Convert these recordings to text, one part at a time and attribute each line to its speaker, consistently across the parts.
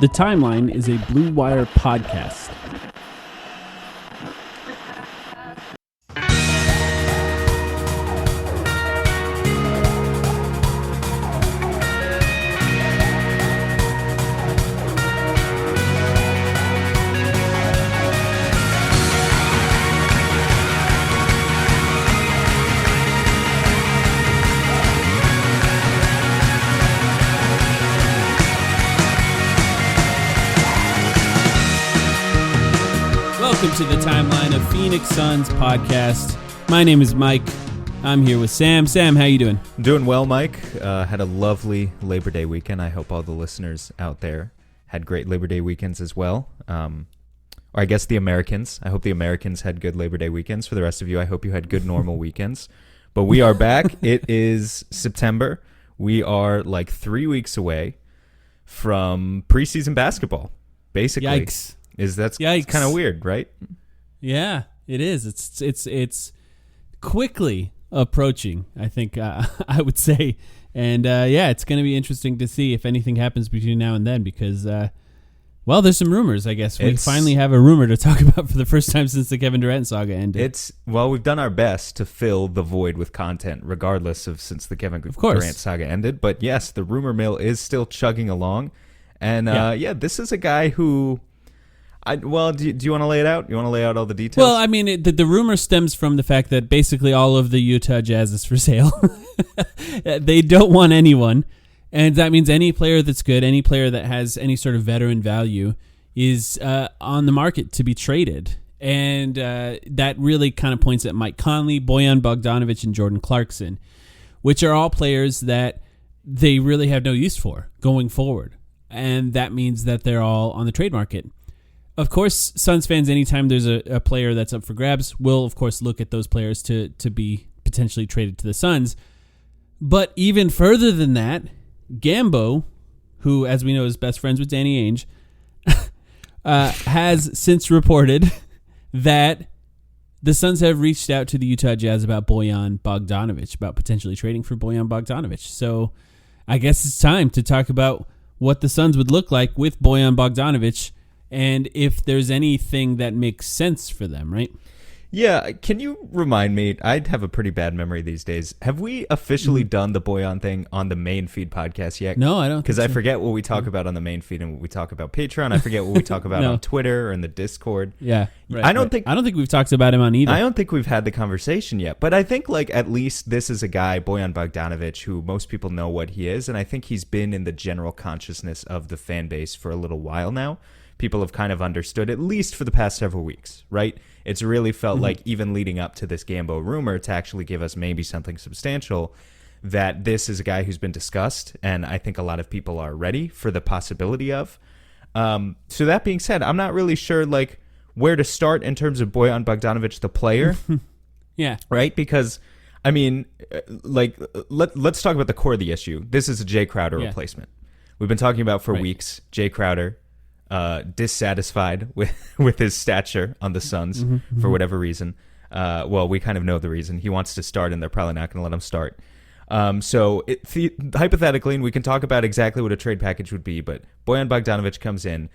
Speaker 1: The Timeline is a Blue Wire podcast. Welcome to the Timeline of Phoenix Suns podcast. My name is Mike. I'm here with Sam. Sam, how you doing?
Speaker 2: Doing well, Mike. Had a lovely Labor Day weekend. I hope all the listeners out there had great Labor Day weekends as well. Or I guess the Americans. I hope the Americans had good Labor Day weekends. For the rest of you, I hope you had good normal weekends. But we are back. It is September. We are like 3 weeks away from preseason basketball, basically.
Speaker 1: Yikes.
Speaker 2: That's kind of weird, right?
Speaker 1: Yeah, it is. It's quickly approaching, I think I would say. And yeah, it's going to be interesting to see if anything happens between now and then because, well, there's some rumors, I guess. We finally have a rumor to talk about for the first time since the Kevin Durant saga ended.
Speaker 2: We've done our best to fill the void with content regardless of since the Kevin Durant saga ended. But yes, the rumor mill is still chugging along. And yeah, this is a guy who... do you want to lay it out? You want to lay out all the details?
Speaker 1: Well, I mean, the rumor stems from the fact that basically all of the Utah Jazz is for sale. They don't want anyone. And that means any player that's good, any player that has any sort of veteran value is on the market to be traded. And that really kind of points at Mike Conley, Bojan Bogdanovic, and Jordan Clarkson, which are all players that they really have no use for going forward. And that means that they're all on the trade market. Of course, Suns fans, anytime there's a player that's up for grabs, will, of course, look at those players to be potentially traded to the Suns. But even further than that, Gambo, who, as we know, is best friends with Danny Ainge, has since reported that the Suns have reached out to the Utah Jazz about Bojan Bogdanovic, about potentially trading for Bojan Bogdanovic. So I guess it's time to talk about what the Suns would look like with Bojan Bogdanovic, and if there's anything that makes sense for them, right?
Speaker 2: Yeah, can you remind me? I have a pretty bad memory these days. Have we officially done the Bojan thing on the main feed podcast yet?
Speaker 1: No, I don't.
Speaker 2: Because I forget what we talk about on the main feed and what we talk about Patreon. I forget what we talk about on Twitter or in the Discord.
Speaker 1: Yeah, right,
Speaker 2: I don't think
Speaker 1: we've talked about him on either.
Speaker 2: I don't think we've had the conversation yet. But I think like at least this is a guy, Bojan Bogdanovic, who most people know what he is, and I think he's been in the general consciousness of the fan base for a little while now. People have kind of understood, at least for the past several weeks, right? It's really felt like even leading up to this Gambo rumor to actually give us maybe something substantial, that this is a guy who's been discussed, and I think a lot of people are ready for the possibility of. So that being said, I'm not really sure like where to start in terms of Bojan Bogdanovic, the player.
Speaker 1: Yeah.
Speaker 2: Right? Because, I mean, like let's talk about the core of the issue. This is a Jay Crowder replacement. We've been talking about for weeks, Jay Crowder, dissatisfied with his stature on the Suns for whatever reason. Well, we kind of know the reason. He wants to start, and they're probably not going to let him start. So hypothetically, and we can talk about exactly what a trade package would be, but Bojan Bogdanovic comes in.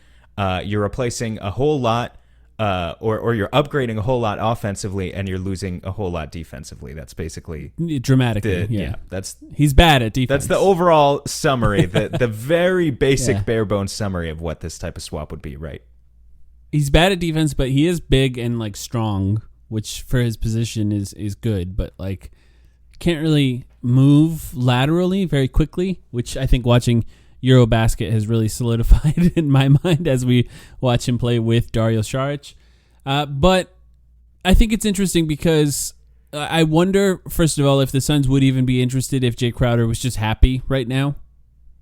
Speaker 2: You're replacing a whole lot, or you're upgrading a whole lot offensively, and you're losing a whole lot defensively. That's basically
Speaker 1: dramatically. He's bad at defense.
Speaker 2: That's the overall summary, the very basic bare bones summary of what this type of swap would be, right?
Speaker 1: He's bad at defense, but he is big and like strong, which for his position is good, but like can't really move laterally very quickly, which I think watching Eurobasket has really solidified in my mind as we watch him play with Dario Saric. But I think it's interesting because I wonder, first of all, if the Suns would even be interested if Jay Crowder was just happy right now.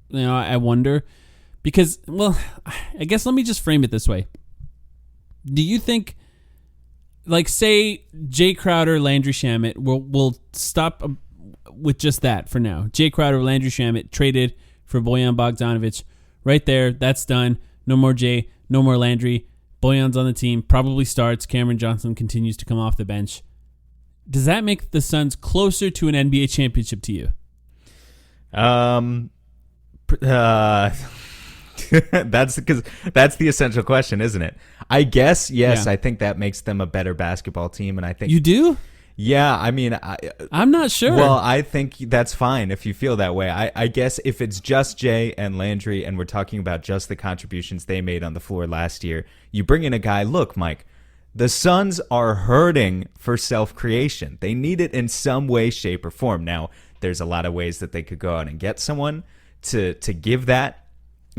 Speaker 1: You know, I wonder. Because, well, I guess let me just frame it this way. Do you think, like, say Jay Crowder, Landry Shamet, we'll stop with just that for now. Jay Crowder, Landry Shamet traded for Bojan Bogdanovic. Right there, that's done. No more Jay, no more Landry. Bojan's on the team, probably starts. Cameron Johnson continues to come off the bench. Does that make the Suns closer to an NBA championship to you?
Speaker 2: That's the essential question, isn't it? I guess, yes,
Speaker 1: Yeah.
Speaker 2: I think that makes them a better basketball team. And I think
Speaker 1: You do?
Speaker 2: yeah, I mean,
Speaker 1: I'm not sure.
Speaker 2: well, I think that's fine if you feel that way. I guess if it's just Jay and Landry and we're talking about just the contributions they made on the floor last year, you bring in a guy, look, Mike, the Suns are hurting for self-creation. They need it in some way, shape, or form. Now, there's a lot of ways that they could go out and get someone to give that,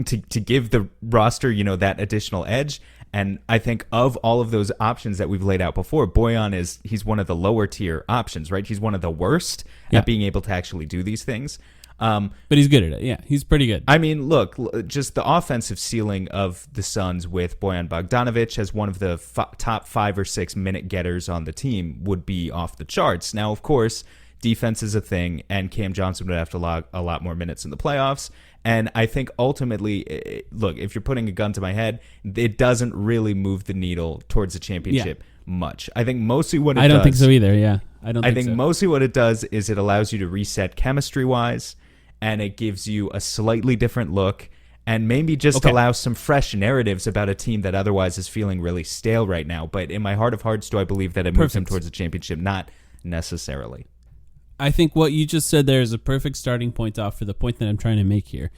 Speaker 2: to give the roster, you know, that additional edge. And I think of all of those options that we've laid out before, Bojan he's one of the lower tier options, right? He's one of the worst at being able to actually do these things.
Speaker 1: But he's good at it. Yeah, he's pretty good.
Speaker 2: I mean, look, just the offensive ceiling of the Suns with Bojan Bogdanovic as one of the top 5 or 6 minute getters on the team would be off the charts. Now, of course, defense is a thing, and Cam Johnson would have to log a lot more minutes in the playoffs. And I think ultimately, look, if you're putting a gun to my head, it doesn't really move the needle towards a championship much. I think mostly what it does...
Speaker 1: I don't think so either, yeah. I think so.
Speaker 2: Mostly what it does is it allows you to reset chemistry-wise, and it gives you a slightly different look, and maybe just allows some fresh narratives about a team that otherwise is feeling really stale right now. But in my heart of hearts, do I believe that it moves them towards a championship? Not necessarily.
Speaker 1: I think what you just said there is a perfect starting point off for the point that I'm trying to make here.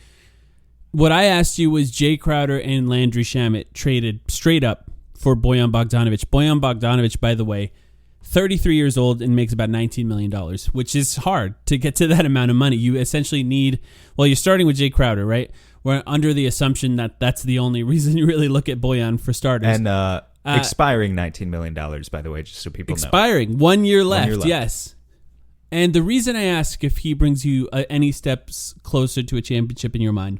Speaker 1: What I asked you was Jay Crowder and Landry Shamet traded straight up for Bojan Bogdanovic. Bojan Bogdanovic, by the way, 33 years old and makes about $19 million, which is hard to get to that amount of money. You essentially need, well, you're starting with Jay Crowder, right? We're under the assumption that that's the only reason you really look at Bojan for starters.
Speaker 2: And expiring $19 million, by the way, just so people know.
Speaker 1: Expiring. 1 year left, yes. And the reason I ask if he brings you any steps closer to a championship in your mind,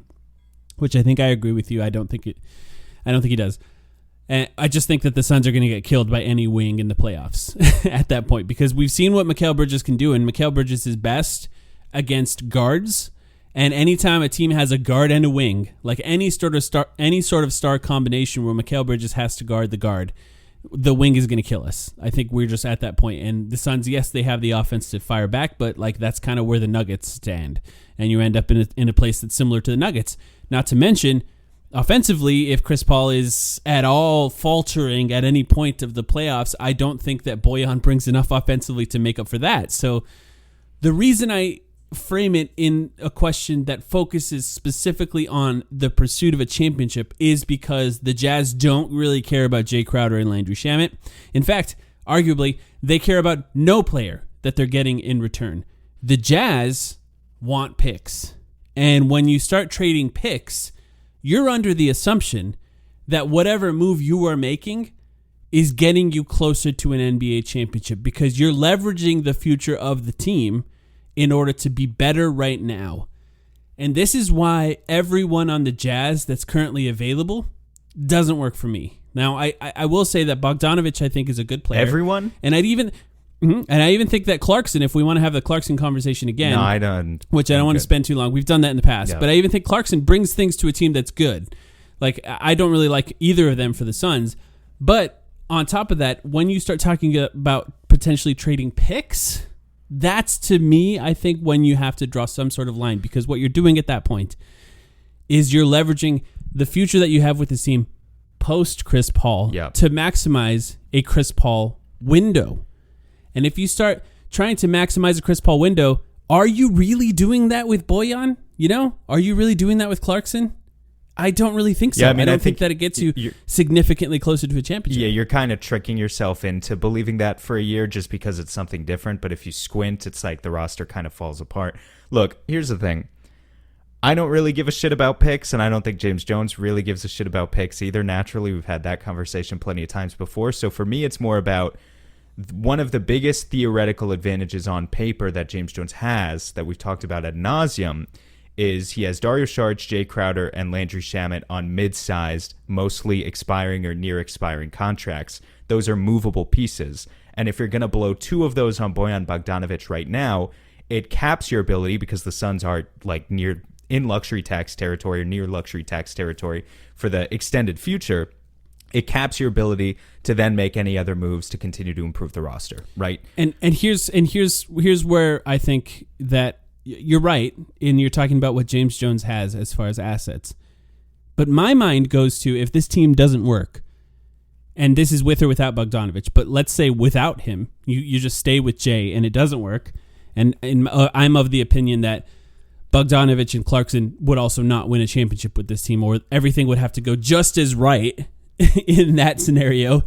Speaker 1: which I think I agree with you, I don't think he does. And I just think that the Suns are going to get killed by any wing in the playoffs at that point, because we've seen what Mikal Bridges can do, and Mikal Bridges is best against guards. And anytime a team has a guard and a wing, like any sort of star combination where Mikal Bridges has to guard the guard, the wing is going to kill us. I think we're just at that point. And the Suns, yes, they have the offense to fire back, but like that's kind of where the Nuggets stand. And you end up in a place that's similar to the Nuggets. Not to mention, offensively, if Chris Paul is at all faltering at any point of the playoffs, I don't think that Bojan brings enough offensively to make up for that. So the reason I frame it in a question that focuses specifically on the pursuit of a championship is because the Jazz don't really care about Jay Crowder and Landry Shamet. In fact, arguably, they care about no player that they're getting in return. The Jazz want picks. And when you start trading picks, you're under the assumption that whatever move you are making is getting you closer to an NBA championship because you're leveraging the future of the team in order to be better right now. And this is why everyone on the Jazz that's currently available doesn't work for me. Now, I will say that Bogdanovic, I think, is a good player.
Speaker 2: Everyone?
Speaker 1: And I even think that Clarkson, if we want to have the Clarkson conversation again,
Speaker 2: no, I don't.
Speaker 1: Which I don't want to spend too long. We've done that in the past.
Speaker 2: Yeah.
Speaker 1: But I even think Clarkson brings things to a team that's good. Like, I don't really like either of them for the Suns. But on top of that, when you start talking about potentially trading picks, that's, to me, I think when you have to draw some sort of line, because what you're doing at that point is you're leveraging the future that you have with the team post Chris Paul to maximize a Chris Paul window. And if you start trying to maximize a Chris Paul window, are you really doing that with Bojan? You know, are you really doing that with Clarkson? I don't really think so.
Speaker 2: Yeah, I mean,
Speaker 1: I don't think that it gets you significantly closer to a championship.
Speaker 2: Yeah, you're kind of tricking yourself into believing that for a year just because it's something different. But if you squint, it's like the roster kind of falls apart. Look, here's the thing. I don't really give a shit about picks, and I don't think James Jones really gives a shit about picks either. Naturally, we've had that conversation plenty of times before. So for me, it's more about one of the biggest theoretical advantages on paper that James Jones has that we've talked about ad nauseum is he has Dario Saric, Jay Crowder, and Landry Shamet on mid-sized, mostly expiring or near expiring contracts. Those are movable pieces. And if you're going to blow 2 of those on Bojan Bogdanovic right now, it caps your ability because the Suns are like in luxury tax territory or near luxury tax territory for the extended future. It caps your ability to then make any other moves to continue to improve the roster, right?
Speaker 1: And here's where I think that you're right, and you're talking about what James Jones has as far as assets. But my mind goes to, if this team doesn't work, and this is with or without Bogdanovic, but let's say without him, you just stay with Jay and it doesn't work. And I'm of the opinion that Bogdanovic and Clarkson would also not win a championship with this team, or everything would have to go just as right in that scenario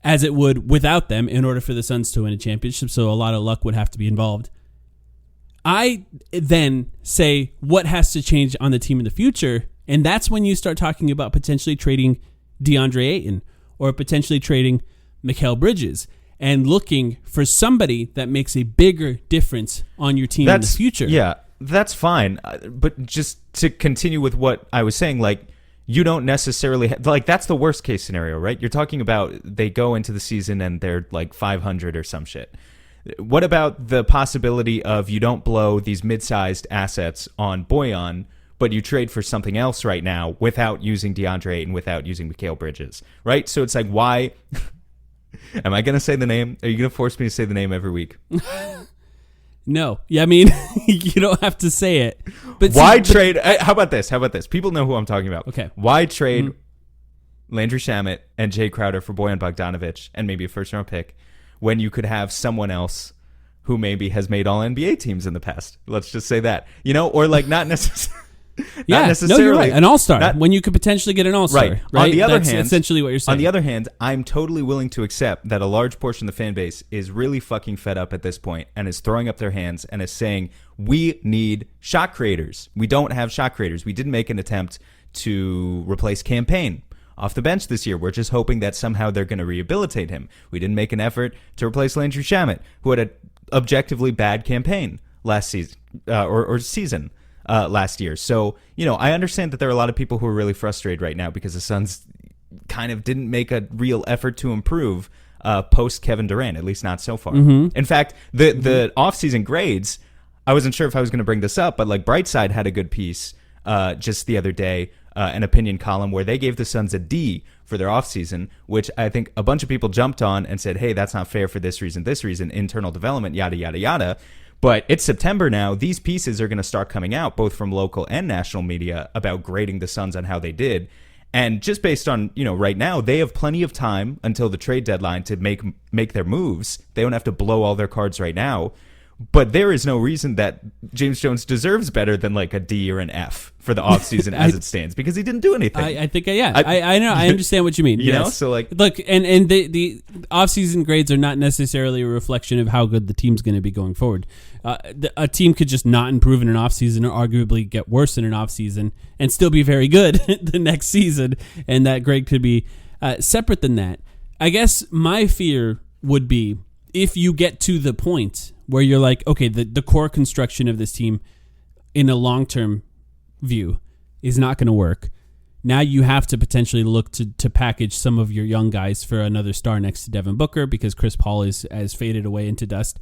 Speaker 1: as it would without them in order for the Suns to win a championship. So a lot of luck would have to be involved. I then say, what has to change on the team in the future? And that's when you start talking about potentially trading DeAndre Ayton or potentially trading Mikal Bridges and looking for somebody that makes a bigger difference on your team in the future.
Speaker 2: Yeah, that's fine. But just to continue with what I was saying, like, you don't necessarily like, that's the worst case scenario, right? You're talking about they go into the season and they're like 500 or some shit. What about the possibility of you don't blow these mid-sized assets on Bojan, but you trade for something else right now without using DeAndre Ayton, without using Mikal Bridges, right? So it's like, why? Am I going to say the name? Are you going to force me to say the name every week?
Speaker 1: No. Yeah, I mean, you don't have to say it. But
Speaker 2: why trade? How about this? People know who I'm talking about.
Speaker 1: Okay.
Speaker 2: Why trade Landry Shamet and Jay Crowder for Bojan Bogdanovic and maybe a first-round pick when you could have someone else who maybe has made all NBA teams in the past? Let's just say that. Or like not necessarily.
Speaker 1: Not necessarily. No, you're right. An all-star. When you could potentially get an all-star.
Speaker 2: Right. On the other hand,
Speaker 1: essentially what you're saying.
Speaker 2: On the other hand, I'm totally willing to accept that a large portion of the fan base is really fucking fed up at this point and is throwing up their hands and is saying, we need shot creators. We don't have shot creators. We didn't make an attempt to replace Campaign off the bench this year. We're just hoping that somehow they're going to rehabilitate him. We didn't make an effort to replace Landry Shamet, who had an objectively bad campaign last season or season. Last year. So, I understand that there are a lot of people who are really frustrated right now because the Suns kind of didn't make a real effort to improve post Kevin Durant, at least not so far. Mm-hmm. In fact, the offseason grades, I wasn't sure if I was going to bring this up, but like Brightside had a good piece just the other day, an opinion column where they gave the Suns a D for their offseason, which I think a bunch of people jumped on and said, hey, that's not fair for this reason, internal development, yada, yada, yada. But it's September now. These pieces are going to start coming out, both from local and national media, about grading the Suns on how they did. And just based on, right now, they have plenty of time until the trade deadline to make their moves. They don't have to blow all their cards right now. But there is no reason that James Jones deserves better than like a D or an F for the offseason as it stands, because he didn't do anything.
Speaker 1: I think, I know. I understand what you mean.
Speaker 2: So like,
Speaker 1: look, and the offseason grades are not necessarily a reflection of how good the team's going to be going forward. A team could just not improve in an offseason, or arguably get worse in an offseason, and still be very good the next season, and that grade could be separate than that. I guess my fear would be if you get to the point where you're like, okay, the core construction of this team in a long-term view is not going to work. Now you have to potentially look to package some of your young guys for another star next to Devin Booker, because Chris Paul has faded away into dust.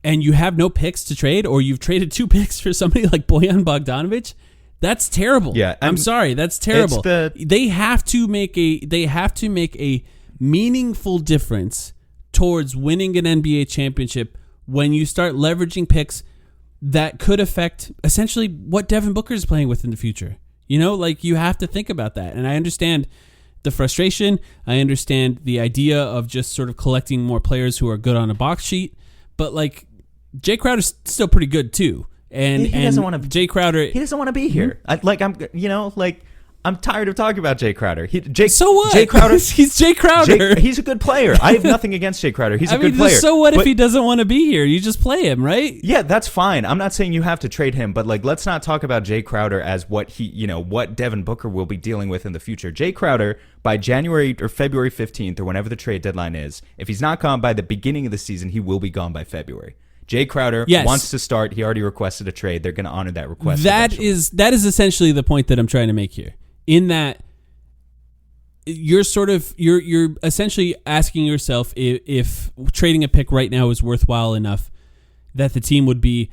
Speaker 1: And you have no picks to trade, or you've traded 2 picks for somebody like Bojan Bogdanovic. That's terrible.
Speaker 2: Yeah,
Speaker 1: I'm sorry, that's terrible. They have to make a meaningful difference towards winning an NBA championship when you start leveraging picks that could affect essentially what Devin Booker is playing with in the future. You have to think about that. And I understand the frustration. I understand the idea of just sort of collecting more players who are good on a box sheet. But like, Jay Crowder's still pretty good too. And
Speaker 2: he doesn't want to.
Speaker 1: Jay Crowder,
Speaker 2: he doesn't want to be here. I'm tired of talking about Jay Crowder.
Speaker 1: So what?
Speaker 2: Jay Crowder.
Speaker 1: He's Jay Crowder.
Speaker 2: He's a good player. I have nothing against Jay Crowder. He's a good player.
Speaker 1: So what if he doesn't want to be here? You just play him, right?
Speaker 2: Yeah, that's fine. I'm not saying you have to trade him, but like, let's not talk about Jay Crowder as what what Devin Booker will be dealing with in the future. Jay Crowder, by January or February 15th or whenever the trade deadline is, if he's not gone by the beginning of the season, he will be gone by February. Jay Crowder wants to start. He already requested a trade. They're going to honor that request. That is
Speaker 1: essentially the point that I'm trying to make here. In that, you're essentially asking yourself if trading a pick right now is worthwhile enough that the team would be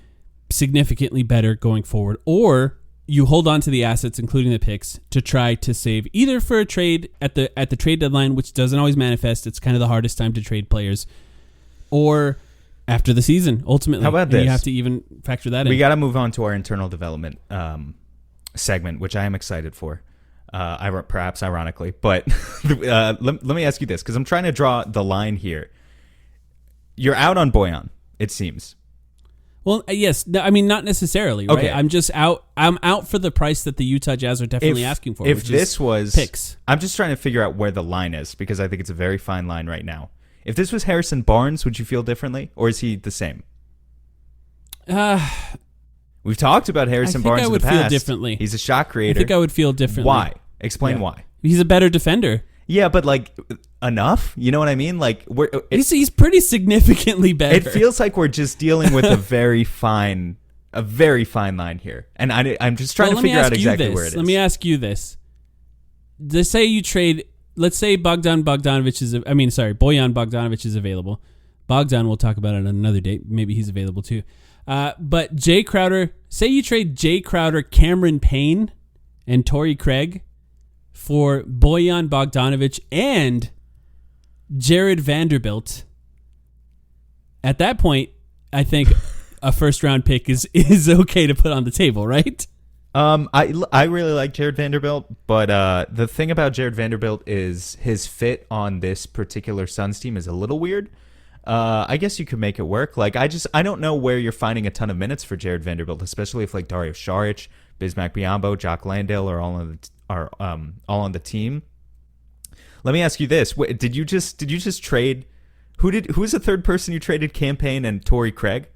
Speaker 1: significantly better going forward, or you hold on to the assets, including the picks, to try to save either for a trade at the trade deadline, which doesn't always manifest. It's kind of the hardest time to trade players, or after the season, ultimately.
Speaker 2: How about this?
Speaker 1: You have to even factor that in.
Speaker 2: We got to move on to our internal development segment, which I am excited for. Perhaps ironically, but let me ask you this, because I'm trying to draw the line here. You're out on Bojan, it seems.
Speaker 1: Well, yes. I mean, not necessarily, right?
Speaker 2: Okay.
Speaker 1: I'm just out. I'm out for the price that the Utah Jazz are definitely asking for.
Speaker 2: If this was
Speaker 1: picks,
Speaker 2: I'm just trying to figure out where the line is, because I think it's a very fine line right now. If this was Harrison Barnes, would you feel differently, or is he the same? We've talked about Harrison Barnes in the past. I would feel differently. He's a shot creator.
Speaker 1: I think I would feel differently.
Speaker 2: Why? Explain why.
Speaker 1: He's a better defender.
Speaker 2: Yeah, but like enough? You know what I mean? Like
Speaker 1: he's pretty significantly better.
Speaker 2: It feels like we're just dealing with a very fine line here, and I'm just trying to figure out exactly where it is.
Speaker 1: Let me ask you this: let's say you trade. Let's say Bojan Bogdanovic is available. Bogdan, we'll talk about it on another date. Maybe he's available too. But Jay Crowder, say you trade Jay Crowder, Cameron Payne, and Torrey Craig for Bojan Bogdanovic and Jared Vanderbilt. At that point, I think a first round pick is okay to put on the table, right?
Speaker 2: I really like Jared Vanderbilt, but the thing about Jared Vanderbilt is his fit on this particular Suns team is a little weird. I guess you could make it work. Like I don't know where you're finding a ton of minutes for Jared Vanderbilt, especially if like Dario Saric, Bismack Biyombo, Jock Landale are all on the team. Let me ask you this: did you just trade? Who's the third person you traded? Campaign and Torrey Craig,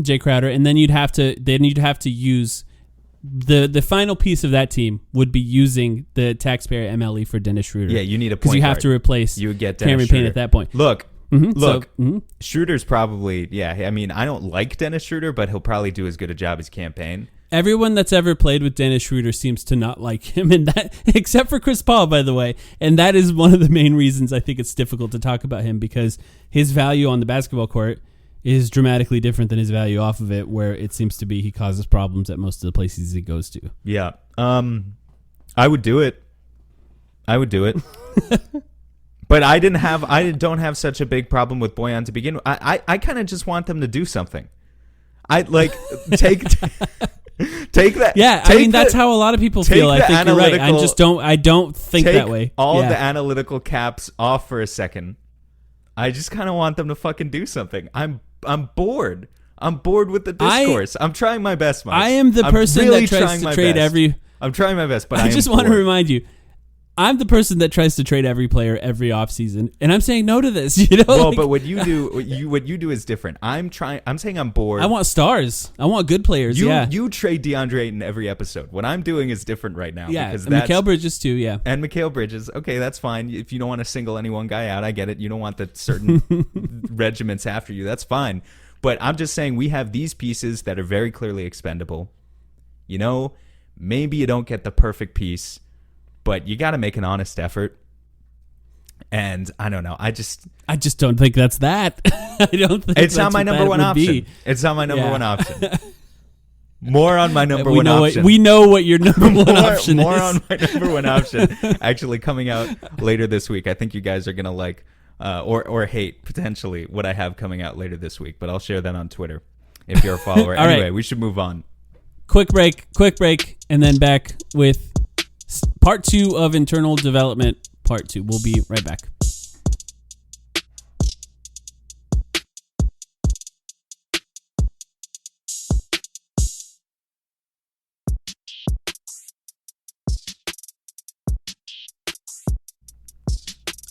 Speaker 1: Jay Crowder, and then you'd have to use the final piece of that team would be using the taxpayer MLE for Dennis Schroeder.
Speaker 2: Yeah, you need a point
Speaker 1: because you have to replace
Speaker 2: you would get Dennis
Speaker 1: Cameron
Speaker 2: Schroeder.
Speaker 1: Payne at that point.
Speaker 2: Look. Schroeder's probably I mean, I don't like Dennis Schroeder, but he'll probably do as good a job as Campaign.
Speaker 1: Everyone that's ever played with Dennis Schroeder seems to not like him, and that except for Chris Paul, by the way. And that is one of the main reasons I think it's difficult to talk about him, because his value on the basketball court is dramatically different than his value off of it, where it seems to be he causes problems at most of the places he goes to.
Speaker 2: Yeah. I would do it. But I don't have such a big problem with Bojan to begin with. I kind of just want them to do something. I like take that.
Speaker 1: Yeah, I mean that's how a lot of people feel. I think you're right. I don't think that way.
Speaker 2: All the analytical caps off for a second. I just kind of want them to fucking do something. I'm bored. I'm bored with the discourse. I'm trying my best, Mike.
Speaker 1: I am the person that tries to trade every.
Speaker 2: I'm trying my best, but
Speaker 1: I just want to remind you. I'm the person that tries to trade every player every offseason, and I'm saying no to this. You know,
Speaker 2: well, but what you do is different. I'm saying I'm bored.
Speaker 1: I want stars. I want good players.
Speaker 2: You trade DeAndre Ayton every episode. What I'm doing is different right now.
Speaker 1: Yeah,
Speaker 2: because
Speaker 1: and Mikal Bridges too. Yeah,
Speaker 2: and Mikal Bridges. Okay, that's fine. If you don't want to single any one guy out, I get it. You don't want the certain regiments after you. That's fine. But I'm just saying we have these pieces that are very clearly expendable. You know, maybe you don't get the perfect piece, but you got to make an honest effort. And I don't know. I just
Speaker 1: don't think that's that. I don't think
Speaker 2: it's not my number one option. It's not my number one option. More on my number one option.
Speaker 1: We know what your number one option is.
Speaker 2: More on my number one option. Actually coming out later this week. I think you guys are going to like or hate potentially what I have coming out later this week. But I'll share that on Twitter if you're a follower. Anyway, right. We should move on.
Speaker 1: Quick break, and then back with part 2 of Internal Development, part 2. We'll be right back.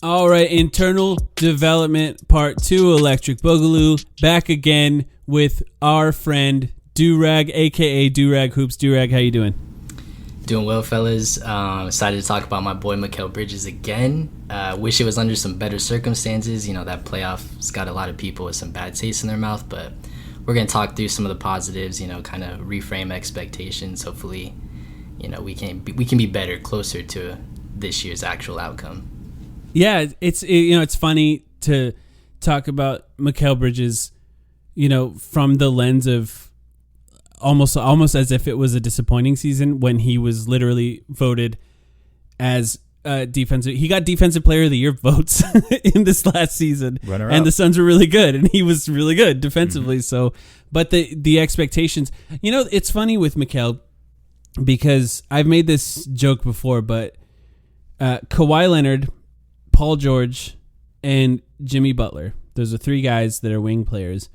Speaker 1: All right, Internal Development, part 2, Electric Boogaloo, back again with our friend Durag, a.k.a. Durag Hoops. Durag, how you doing?
Speaker 3: Doing well, fellas. Excited to talk about my boy Mikal Bridges again. Wish it was under some better circumstances. You know, that playoff's got a lot of people with some bad taste in their mouth, but we're going to talk through some of the positives, you know, kind of reframe expectations. Hopefully, you know, we can be better, closer to this year's actual outcome.
Speaker 1: Yeah, it's funny to talk about Mikal Bridges, you know, from the lens of almost as if it was a disappointing season when he was literally voted as defensive. He got Defensive Player of the Year votes in this last season, and the Suns were really good, and he was really good defensively. Mm-hmm. So, but the expectations, you know, it's funny with Mikal. because I've made this joke before, but Kawhi Leonard, Paul George, and Jimmy Butler, those are three guys that are wing players.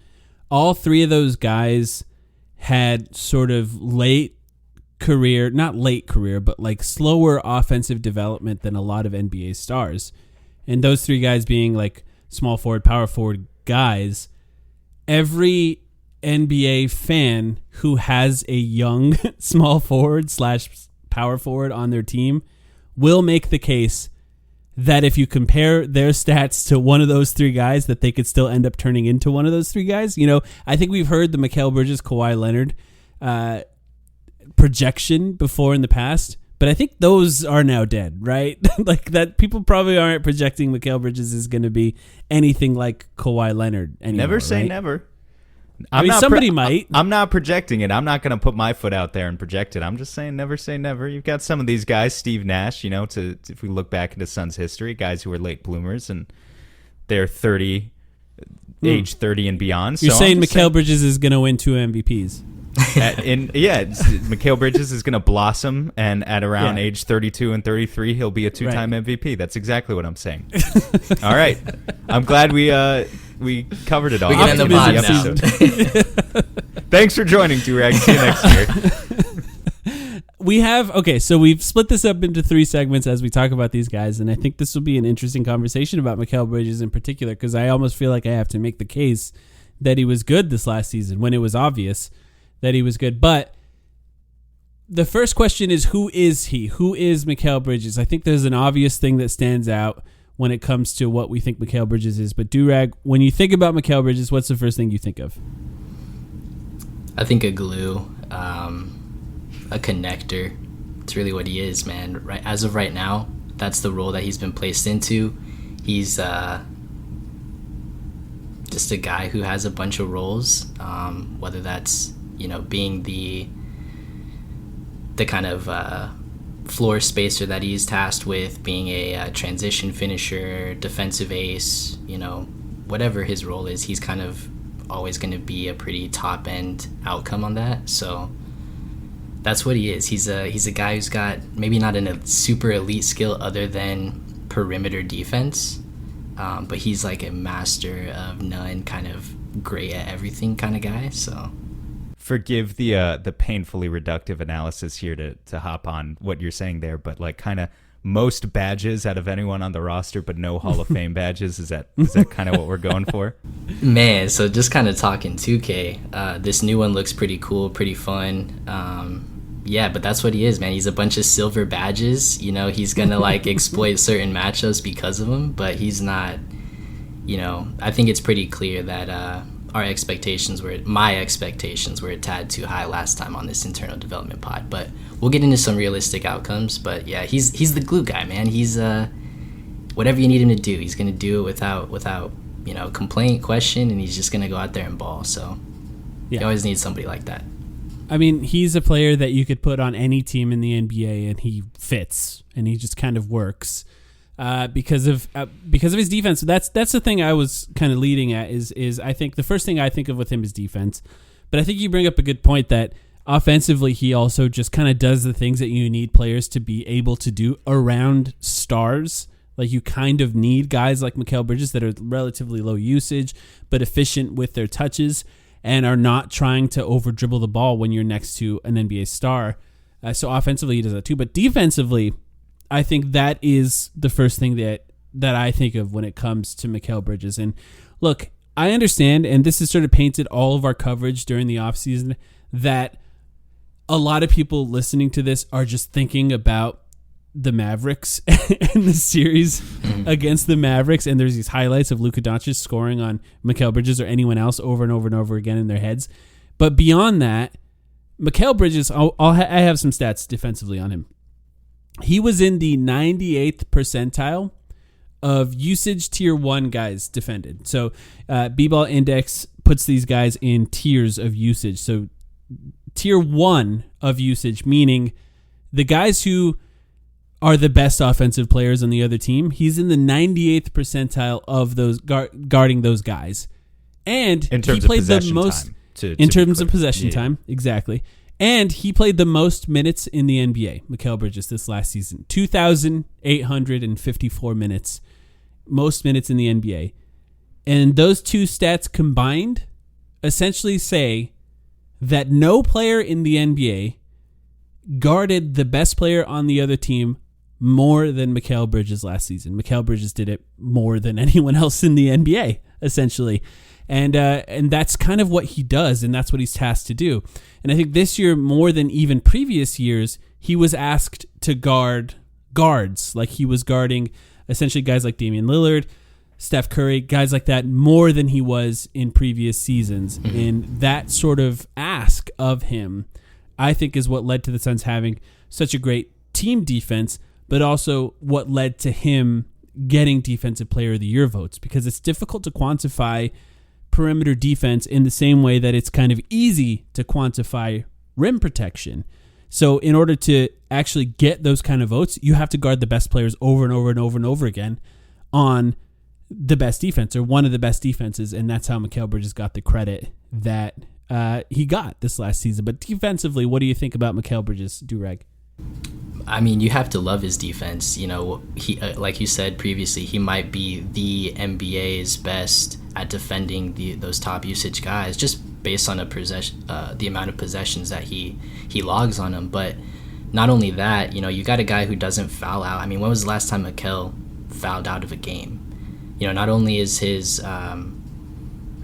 Speaker 1: All three of those guys had sort of not late career, but like slower offensive development than a lot of NBA stars. And those three guys being like small forward, power forward guys. Every NBA fan who has a young small forward / power forward on their team will make the case that if you compare their stats to one of those three guys, that they could still end up turning into one of those three guys. You know, I think we've heard the Mikal Bridges, Kawhi Leonard projection before in the past, but I think those are now dead, right? Like that, people probably aren't projecting Mikal Bridges is going to be anything like Kawhi Leonard anymore.
Speaker 2: Never say
Speaker 1: right?
Speaker 2: never.
Speaker 1: I mean, somebody might.
Speaker 2: I'm not projecting it. I'm not going to put my foot out there and project it. I'm just saying never say never. You've got some of these guys, Steve Nash, you know, if we look back into Suns history, guys who were late bloomers and they're 30, age 30 and beyond.
Speaker 1: You're saying Mikal Bridges is going to win 2 MVPs.
Speaker 2: Mikal Bridges is going to blossom, and at around age 32 and 33, he'll be a 2-time MVP. That's exactly what I'm saying. All right. I'm glad we covered it all.
Speaker 3: We can end the pod now.
Speaker 2: Thanks for joining, Durag. See you next year.
Speaker 1: So we've split this up into 3 segments as we talk about these guys, and I think this will be an interesting conversation about Mikal Bridges in particular, because I almost feel like I have to make the case that he was good this last season when it was obvious that he was good. But the first question is, who is he? Who is Mikal Bridges? I think there's an obvious thing that stands out when it comes to what we think Mikal Bridges is. But Durag, when you think about Mikal Bridges, what's the first thing you think of?
Speaker 3: I think a glue, a connector. It's really what he is, man. Right, as of right now, that's the role that he's been placed into. He's just a guy who has a bunch of roles, whether that's, you know, being the kind of floor spacer that he's tasked with, being a transition finisher, defensive ace, you know, whatever his role is, he's kind of always going to be a pretty top end outcome on that. So that's what he is. He's a guy who's got maybe not a super elite skill other than perimeter defense, but he's like a master of none, kind of great at everything kind of guy. So
Speaker 2: forgive the painfully reductive analysis here to hop on what you're saying there, but like kind of most badges out of anyone on the roster, but no Hall of Fame badges. Is that kind of what we're going for?
Speaker 3: Man, so just kind of talking 2K, this new one looks pretty cool, pretty fun. Yeah, but that's what he is, man. He's a bunch of silver badges. You know, he's gonna like exploit certain matchups because of them, but he's not. You know, I think it's pretty clear that my expectations were a tad too high last time on this internal development pod, but we'll get into some realistic outcomes. But yeah, he's the glue guy, man. He's whatever you need him to do, he's gonna do it without you know, complaint, question, and he's just gonna go out there and ball. So you always need somebody like that.
Speaker 1: I mean, he's a player that you could put on any team in the NBA and he fits, and he just kind of works. Because of his defense. That's the thing I was kind of leading at is I think the first thing I think of with him is defense. But I think you bring up a good point that offensively he also just kind of does the things that you need players to be able to do around stars. Like you kind of need guys like Mikal Bridges that are relatively low usage but efficient with their touches and are not trying to over dribble the ball when you're next to an NBA star. So offensively he does that too. But defensively, I think that is the first thing that I think of when it comes to Mikal Bridges. And look, I understand, and this has sort of painted all of our coverage during the offseason, that a lot of people listening to this are just thinking about the Mavericks and the series against the Mavericks, and there's these highlights of Luka Doncic scoring on Mikal Bridges or anyone else over and over and over again in their heads. But beyond that, Mikal Bridges, I have some stats defensively on him. He was in the 98th percentile of usage tier 1 guys defended. So B-Ball Index puts these guys in tiers of usage. So tier 1 of usage, meaning the guys who are the best offensive players on the other team, he's in the 98th percentile of those guarding those guys. And
Speaker 2: in terms
Speaker 1: he played
Speaker 2: of possession
Speaker 1: the most
Speaker 2: time,
Speaker 1: in terms of possession time, exactly. And he played the most minutes in the NBA, Mikal Bridges, this last season. 2,854 minutes. Most minutes in the NBA. And those two stats combined essentially say that no player in the NBA guarded the best player on the other team more than Mikal Bridges last season. Mikal Bridges did it more than anyone else in the NBA, essentially. And that's kind of what he does, and that's what he's tasked to do. And I think this year, more than even previous years, he was asked to guard guards. Like he was guarding essentially guys like Damian Lillard, Steph Curry, guys like that, more than he was in previous seasons. Mm-hmm. And that sort of ask of him, I think, is what led to the Suns having such a great team defense, but also what led to him getting Defensive Player of the Year votes, because it's difficult to quantify perimeter defense in the same way that it's kind of easy to quantify rim protection. So in order to actually get those kind of votes, you have to guard the best players over and over and over and over again on the best defense or one of the best defenses, and that's how Mikal Bridges got the credit that he got this last season. But defensively, what do you think about Mikal Bridges, Durag?
Speaker 3: I mean, you have to love his defense. You know, he like you said previously, he might be the NBA's best at defending those top usage guys, just based on the amount of possessions that he logs on them. But not only that, you know, you got a guy who doesn't foul out. I mean, when was the last time Mikal fouled out of a game? You know, not only is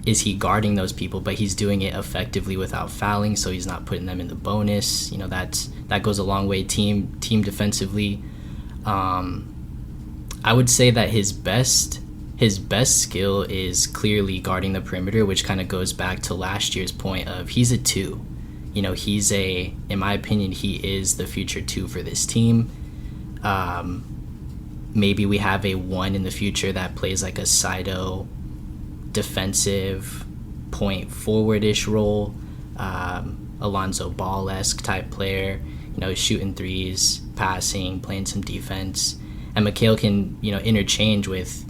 Speaker 3: he guarding those people, but he's doing it effectively without fouling, so he's not putting them in the bonus. You know, that goes a long way team defensively. I would say that his best skill is clearly guarding the perimeter, which kind of goes back to last year's point of he's a 2. You know, in my opinion, he is the future 2 for this team. Maybe we have a 1 in the future that plays like a Saito defensive point forward-ish role, Alonzo Ball-esque type player, you know, shooting threes, passing, playing some defense. And Mikal can, you know, interchange with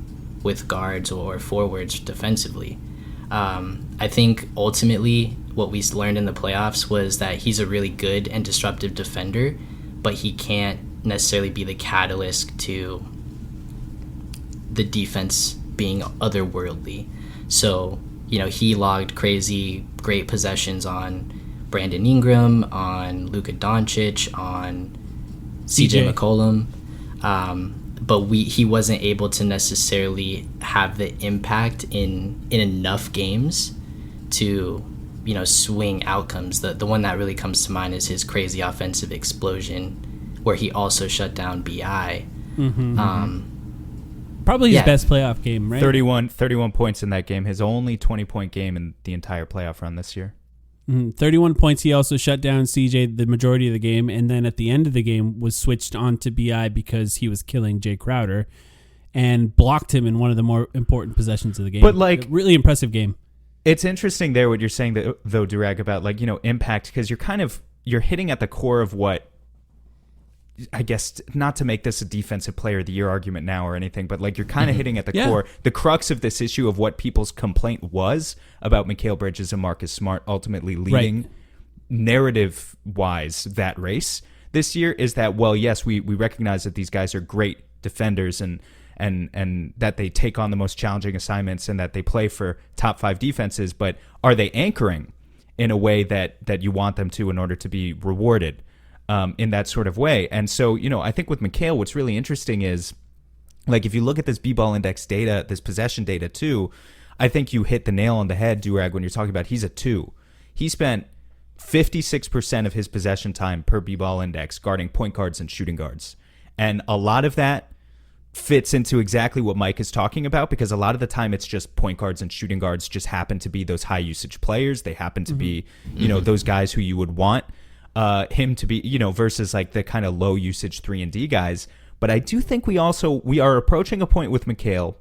Speaker 3: guards or forwards defensively. I think ultimately what we learned in the playoffs was that he's a really good and disruptive defender, but he can't necessarily be the catalyst to the defense being otherworldly. So, you know, he logged great possessions on Brandon Ingram, on Luka Doncic, on CJ McCollum. But he wasn't able to necessarily have the impact in enough games to, you know, swing outcomes. The one that really comes to mind is his crazy offensive explosion, where he also shut down BI.
Speaker 1: Probably his best playoff game, right?
Speaker 2: 31 points in that game. His only 20-point game in the entire playoff run this year.
Speaker 1: 31 points. He also shut down CJ the majority of the game, and then at the end of the game was switched on to BI because he was killing Jay Crowder and blocked him in one of the more important possessions of the game.
Speaker 2: But like,
Speaker 1: a really impressive game.
Speaker 2: It's interesting there what you're saying though, Durag, about like, you know, impact, because you're hitting at the core of what, I guess, not to make this a defensive player of the year argument now or anything, but like you're kind of hitting at the core, the crux of this issue of what people's complaint was about Mikal Bridges and Marcus Smart ultimately leading narrative-wise that race this year is that, well, yes, we recognize that these guys are great defenders and that they take on the most challenging assignments and that they play for top 5 defenses, but are they anchoring in a way that you want them to in order to be rewarded? In that sort of way. And so, you know, I think with Mikal, what's really interesting is, like, if you look at this B-ball index data, this possession data too, I think you hit the nail on the head, Durag, when you're talking about he's a 2. He spent 56% of his possession time per B-ball index guarding point guards and shooting guards. And a lot of that fits into exactly what Mike is talking about, because a lot of the time it's just point guards and shooting guards just happen to be those high usage players. They happen to be, you know, those guys who you would want him to be, you know, versus like the kind of low usage 3-and-D guys. But I do think we are approaching a point with Mikal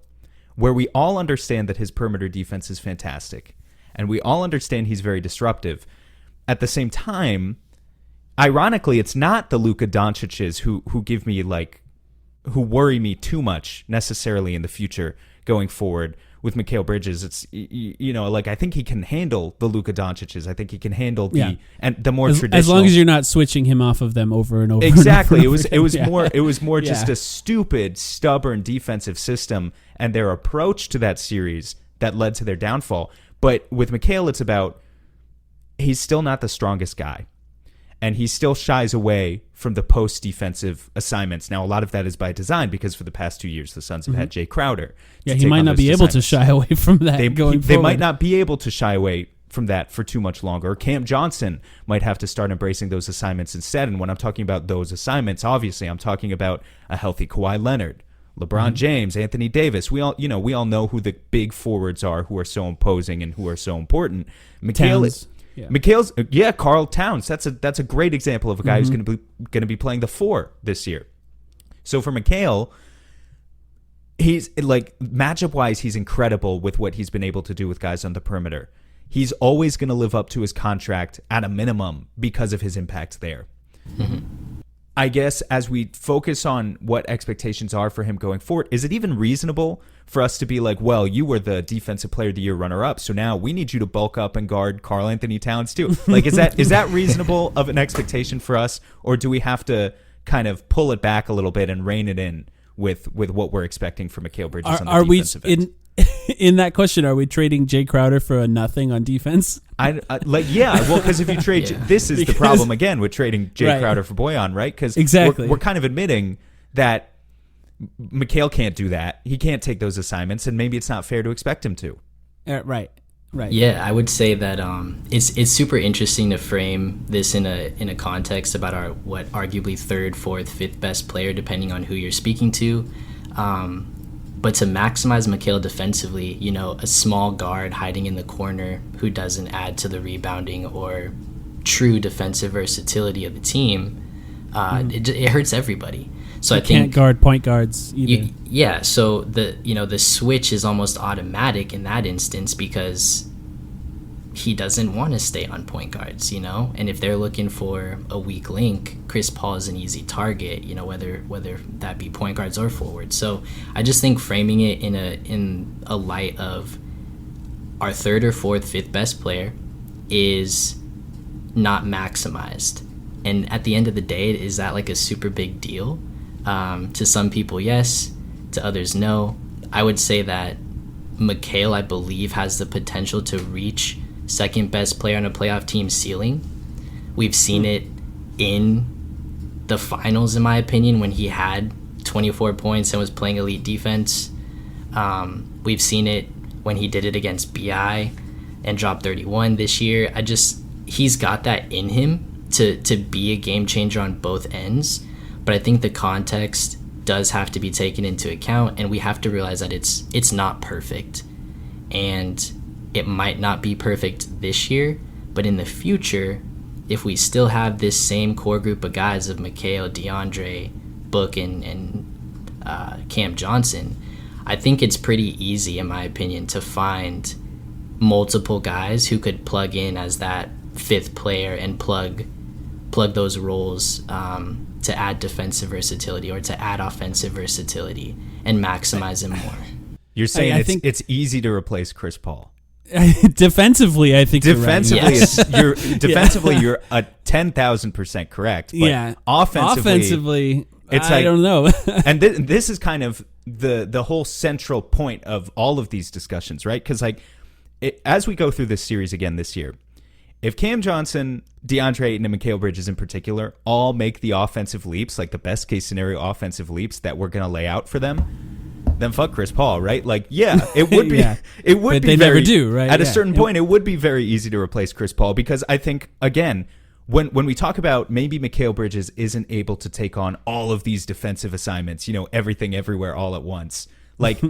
Speaker 2: where we all understand that his perimeter defense is fantastic, and we all understand he's very disruptive. At the same time, ironically, it's not the Luka Doncic's who worry me too much necessarily in the future going forward. with Mikal Bridges, it's like I think he can handle the Luka Doncic's. I think he can handle the more traditional.
Speaker 1: As long as you're not switching him off of them over and over.
Speaker 2: Exactly.
Speaker 1: And over
Speaker 2: it was more just a stupid, stubborn defensive system and their approach to that series that led to their downfall. But with Mikal, it's about he's still not the strongest guy. And he still shies away from the post-defensive assignments. Now, a lot of that is by design because for the past 2 years, the Suns have had Jay Crowder.
Speaker 1: Yeah, he might not be able to shy away from that going forward.
Speaker 2: They might not be able to shy away from that for too much longer. Cam Johnson might have to start embracing those assignments instead. And when I'm talking about those assignments, obviously, I'm talking about a healthy Kawhi Leonard, LeBron James, Anthony Davis. We all know who the big forwards are who are so imposing and who are so important. Mikal, Karl Towns. That's a great example of a guy who's going to be playing the 4 this year. So for Mikal, he's like matchup wise, he's incredible with what he's been able to do with guys on the perimeter. He's always going to live up to his contract at a minimum because of his impact there. I guess as we focus on what expectations are for him going forward, is it even reasonable for us to be like, well, you were the Defensive Player of the Year runner-up, so now we need you to bulk up and guard Karl Anthony Towns too? Like, is that reasonable of an expectation for us, or do we have to kind of pull it back a little bit and rein it in with what we're expecting from Mikal Bridges on the defensive end?
Speaker 1: In that question, are we trading Jay Crowder for a nothing on defense?
Speaker 2: Because if you trade, this is the problem again with trading Jay Crowder for Bojan, right? Because we're kind of admitting that Mikal can't do that. He can't take those assignments, and maybe it's not fair to expect him to.
Speaker 1: Right.
Speaker 3: Yeah, I would say that it's super interesting to frame this in a context about our arguably third, fourth, fifth best player, depending on who you're speaking to. But to maximize Mikal defensively, a small guard hiding in the corner who doesn't add to the rebounding or true defensive versatility of the team, it hurts everybody. So I think
Speaker 1: can't guard point guards either.
Speaker 3: So the switch is almost automatic in that instance because he doesn't want to stay on point guards, and if they're looking for a weak link, Chris Paul is an easy target, whether that be point guards or forwards. So I just think framing it in a light of our third or fourth, fifth best player is not maximized. And at the end of the day, is that like a super big deal? To some people, yes. To others, no. I would say that Mikal, I believe, has the potential to reach second best player on a playoff team's ceiling. We've seen it in the finals, in my opinion, when he had 24 points and was playing elite defense. We've seen it when he did it against BI and dropped 31 this year. He's got that in him to be a game changer on both ends. But I think the context does have to be taken into account, and we have to realize that it's not perfect. And it might not be perfect this year, but in the future, if we still have this same core group of guys of Mikal, DeAndre, Book, and Cam Johnson, I think it's pretty easy, in my opinion, to find multiple guys who could plug in as that fifth player and plug those roles to add defensive versatility or to add offensive versatility and maximize him more.
Speaker 2: You're saying I think it's easy to replace Chris Paul.
Speaker 1: Defensively, I think
Speaker 2: defensively,
Speaker 1: you're right.
Speaker 2: You're 10,000% correct. But offensively,
Speaker 1: it's I don't know.
Speaker 2: And this is kind of the whole central point of all of these discussions, right? Because as we go through this series again this year, if Cam Johnson, DeAndre Ayton, and Mikal Bridges in particular all make the offensive leaps, like the best case scenario offensive leaps that we're going to lay out for them, then fuck Chris Paul, right? Like, it would be, it would
Speaker 1: but
Speaker 2: be
Speaker 1: they
Speaker 2: very,
Speaker 1: never do, right?
Speaker 2: At a certain point, it would be very easy to replace Chris Paul because I think, again, when we talk about maybe Mikal Bridges isn't able to take on all of these defensive assignments, everything everywhere all at once, like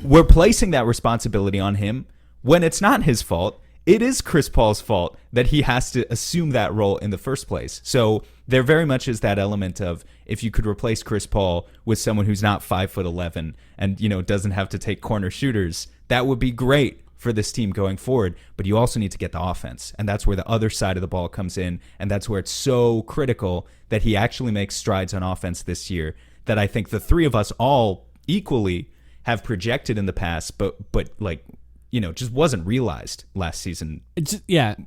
Speaker 2: we're placing that responsibility on him when it's not his fault. It is Chris Paul's fault that he has to assume that role in the first place. So there very much is that element of if you could replace Chris Paul with someone who's not 5'11" and doesn't have to take corner shooters, that would be great for this team going forward. But you also need to get the offense, and that's where the other side of the ball comes in, and that's where it's so critical that he actually makes strides on offense this year. That I think the three of us all equally have projected in the past, but like, just wasn't realized last season.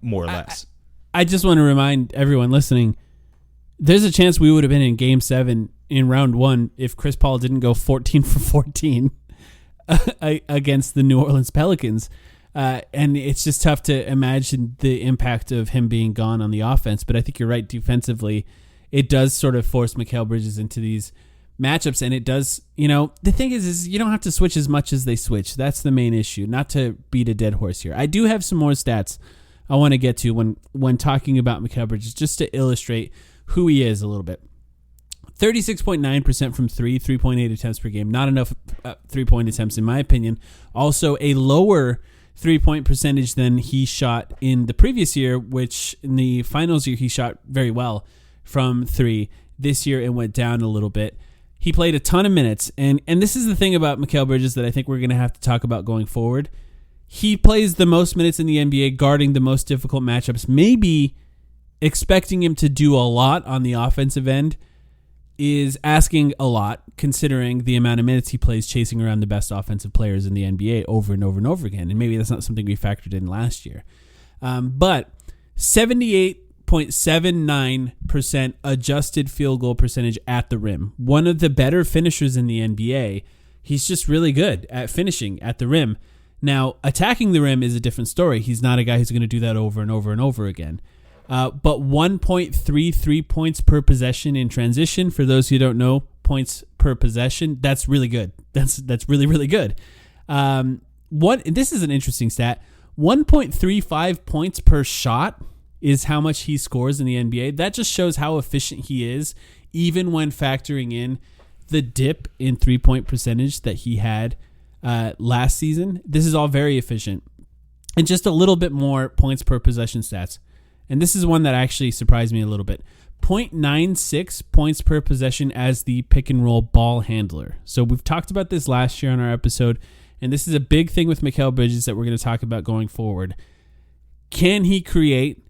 Speaker 2: More or less.
Speaker 1: I just want to remind everyone listening, there's a chance we would have been in Game 7 in round 1 if Chris Paul didn't go 14 for 14 against the New Orleans Pelicans. And it's just tough to imagine the impact of him being gone on the offense. But I think you're right. Defensively, it does sort of force Mikal Bridges into these matchups. And it does, the thing is you don't have to switch as much as they switch. That's the main issue. Not to beat a dead horse here. I do have some more stats I want to get to when talking about Mikal Bridges, just to illustrate who he is a little bit. 36.9% from 3.8 attempts per game. Not enough 3-point attempts, in my opinion. Also, a lower 3-point percentage than he shot in the previous year, which in the finals year he shot very well from 3. This year it went down a little bit. He played a ton of minutes, and this is the thing about Mikal Bridges that I think we're going to have to talk about going forward. He plays the most minutes in the NBA, guarding the most difficult matchups. Maybe expecting him to do a lot on the offensive end is asking a lot, considering the amount of minutes he plays chasing around the best offensive players in the NBA over and over and over again. And maybe that's not something we factored in last year. But 78.79% adjusted field goal percentage at the rim. One of the better finishers in the NBA. He's just really good at finishing at the rim. Now, attacking the rim is a different story. He's not a guy who's going to do that over and over and over again. But 1.33 points per possession in transition. For those who don't know, points per possession, that's really good. That's really, really good. This is an interesting stat. 1.35 points per shot is how much he scores in the NBA. That just shows how efficient he is, even when factoring in the dip in 3-point percentage that he had last season. This is all very efficient. And just a little bit more points per possession stats. And this is one that actually surprised me a little bit. 0.96 points per possession as the pick and roll ball handler. So we've talked about this last year on our episode, and this is a big thing with Mikal Bridges that we're going to talk about going forward. Can he create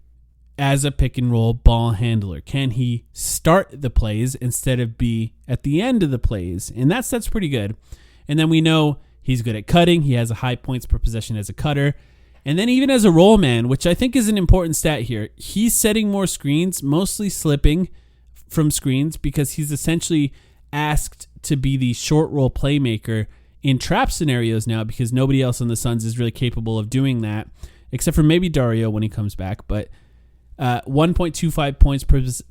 Speaker 1: as a pick and roll ball handler? Can he start the plays instead of be at the end of the plays? And that's pretty good. And then we know he's good at cutting. He has a high points per possession as a cutter. And then even as a roll man, which I think is an important stat here, he's setting more screens, mostly slipping from screens because he's essentially asked to be the short roll playmaker in trap scenarios now because nobody else on the Suns is really capable of doing that, except for maybe Dario when he comes back. But 1.25 points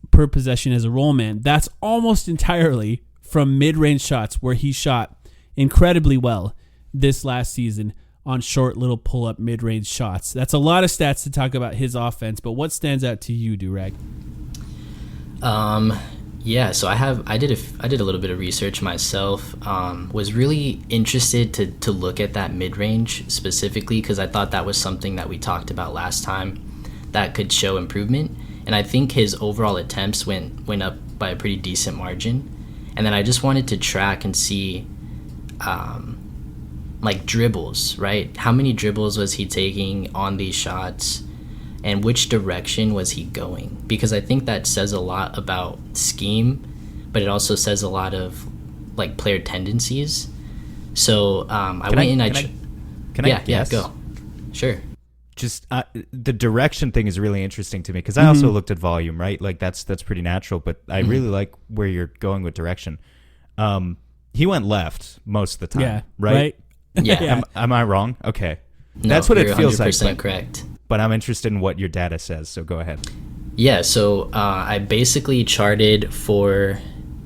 Speaker 1: per possession as a roll man, that's almost entirely from mid-range shots where he shot incredibly well this last season on short little pull-up mid-range shots. That's a lot of stats to talk about his offense, but what stands out to you, Durag?
Speaker 3: So I did a little bit of research myself. Was really interested to look at that mid-range specifically because I thought that was something that we talked about last time that could show improvement. And I think his overall attempts went up by a pretty decent margin. And then I just wanted to track and see like dribbles, right? How many dribbles was he taking on these shots and which direction was he going? Because I think that says a lot about scheme, but it also says a lot of like player tendencies. So go. Sure.
Speaker 2: Just the direction thing is really interesting to me because I also looked at volume, right? Like that's pretty natural, but I really like where you're going with direction. He went left most of the time, right?
Speaker 3: Yeah.
Speaker 2: Am I wrong? Okay.
Speaker 3: No,
Speaker 2: that's what it feels like.
Speaker 3: 100% correct.
Speaker 2: But I'm interested in what your data says, so go ahead.
Speaker 3: Yeah, so I basically charted for,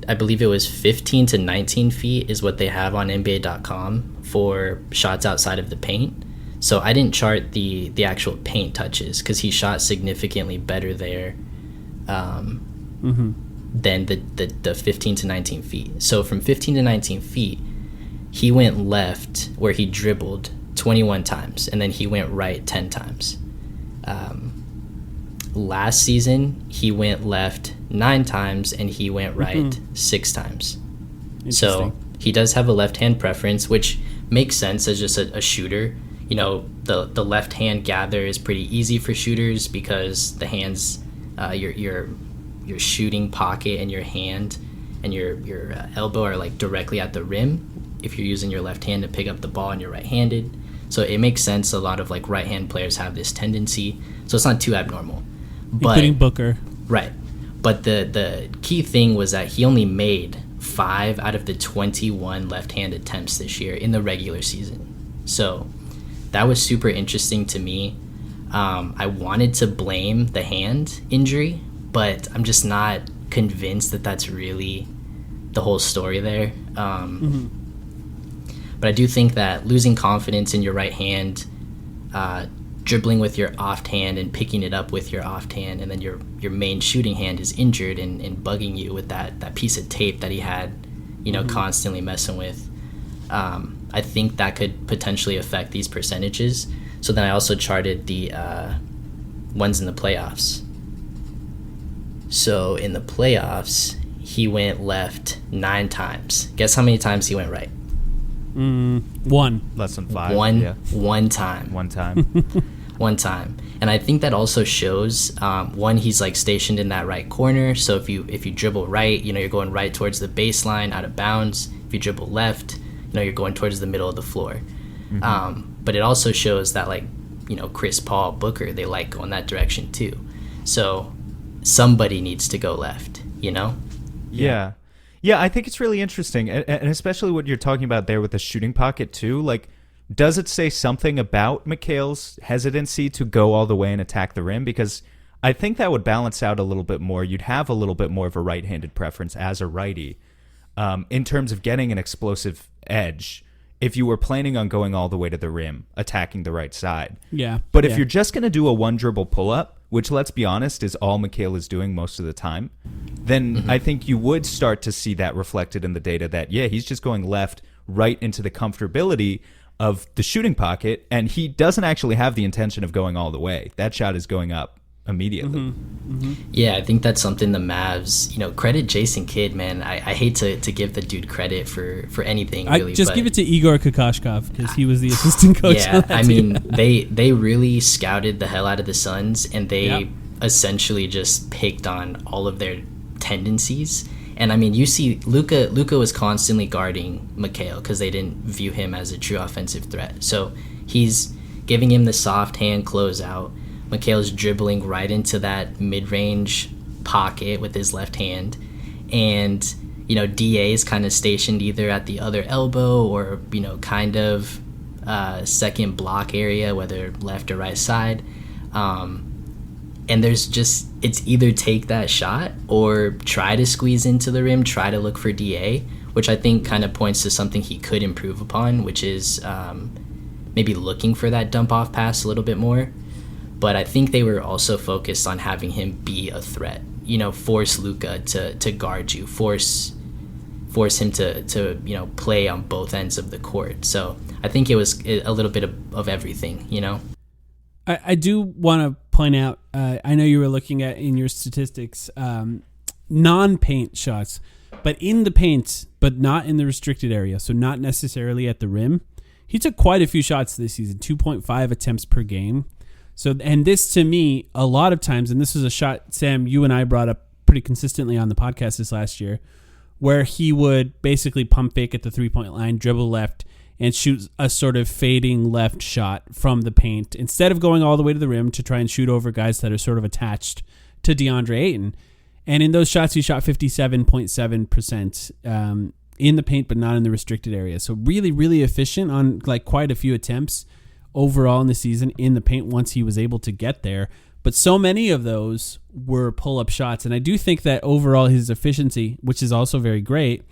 Speaker 3: I believe it was 15 to 19 feet is what they have on NBA.com for shots outside of the paint. So I didn't chart the actual paint touches because he shot significantly better there than the 15 to 19 feet. So from 15 to 19 feet, he went left where he dribbled 21 times, and then he went right 10 times. Last season, he went left 9 times, and he went right 6 times. So he does have a left-hand preference, which makes sense as just a shooter. You know, the left-hand gather is pretty easy for shooters because the hands, your shooting pocket and your hand and your elbow are like directly at the rim. if you're using your left hand to pick up the ball and you're right-handed. So it makes sense. A lot of like right-hand players have this tendency. So it's not too abnormal.
Speaker 1: Including Booker.
Speaker 3: Right. But the key thing was that he only made 5 out of the 21 left-hand attempts this year in the regular season. So that was super interesting to me. I wanted to blame the hand injury, but I'm just not convinced that that's really the whole story there. But I do think that losing confidence in your right hand, dribbling with your off hand and picking it up with your off hand, and then your main shooting hand is injured and bugging you with that piece of tape that he had, constantly messing with. I think that could potentially affect these percentages. So then I also charted the ones in the playoffs. So in the playoffs, he went left 9 times. Guess how many times he went right?
Speaker 1: 1.
Speaker 2: Less than 5.
Speaker 3: One time. One time. And I think that also shows, one, he's like stationed in that right corner. So if you dribble right, you're going right towards the baseline out of bounds. If you dribble left, you're going towards the middle of the floor. But it also shows that Chris Paul, Booker, they like going that direction too. So somebody needs to go left,
Speaker 2: Yeah. Yeah, I think it's really interesting, and especially what you're talking about there with the shooting pocket too. Like, does it say something about Mikal's hesitancy to go all the way and attack the rim? Because I think that would balance out a little bit more. You'd have a little bit more of a right-handed preference as a righty in terms of getting an explosive edge if you were planning on going all the way to the rim, attacking the right side.
Speaker 1: Yeah.
Speaker 2: But if you're just going to do a one-dribble pull-up, which, let's be honest, is all Mikal is doing most of the time, then I think you would start to see that reflected in the data that, he's just going left right into the comfortability of the shooting pocket, and he doesn't actually have the intention of going all the way. That shot is going up immediately.
Speaker 3: Yeah, I think that's something the Mavs, credit Jason Kidd, man. I hate to give the dude credit for anything, really.
Speaker 1: Just give it to Igor Kokoshkov, because he was the assistant coach.
Speaker 3: Yeah, I mean, they really scouted the hell out of the Suns, and they essentially just picked on all of their tendencies. And I mean, you see, Luka was constantly guarding Mikal because they didn't view him as a true offensive threat. So he's giving him the soft hand closeout. Mikal's dribbling right into that mid-range pocket with his left hand. And, DA is kind of stationed either at the other elbow or, kind of second block area, whether left or right side. And there's just, it's either take that shot or try to squeeze into the rim, try to look for DA, which I think kind of points to something he could improve upon, which is maybe looking for that dump-off pass a little bit more. But I think they were also focused on having him be a threat. Force Luka to guard you, force him to play on both ends of the court. So I think it was a little bit of everything.
Speaker 1: I do want to point out. I know you were looking at in your statistics non-paint shots, but in the paint, but not in the restricted area. So not necessarily at the rim. He took quite a few shots this season, 2.5 attempts per game. So, and this to me, a lot of times, and this is a shot, Sam, you and I brought up pretty consistently on the podcast this last year, where he would basically pump fake at the 3-point line, dribble left, and shoot a sort of fading left shot from the paint instead of going all the way to the rim to try and shoot over guys that are sort of attached to DeAndre Ayton. And in those shots, he shot 57.7% in the paint, but not in the restricted area. So really, really efficient on quite a few attempts overall in the season in the paint once he was able to get there. But so many of those were pull-up shots. And I do think that overall his efficiency, which is also very great,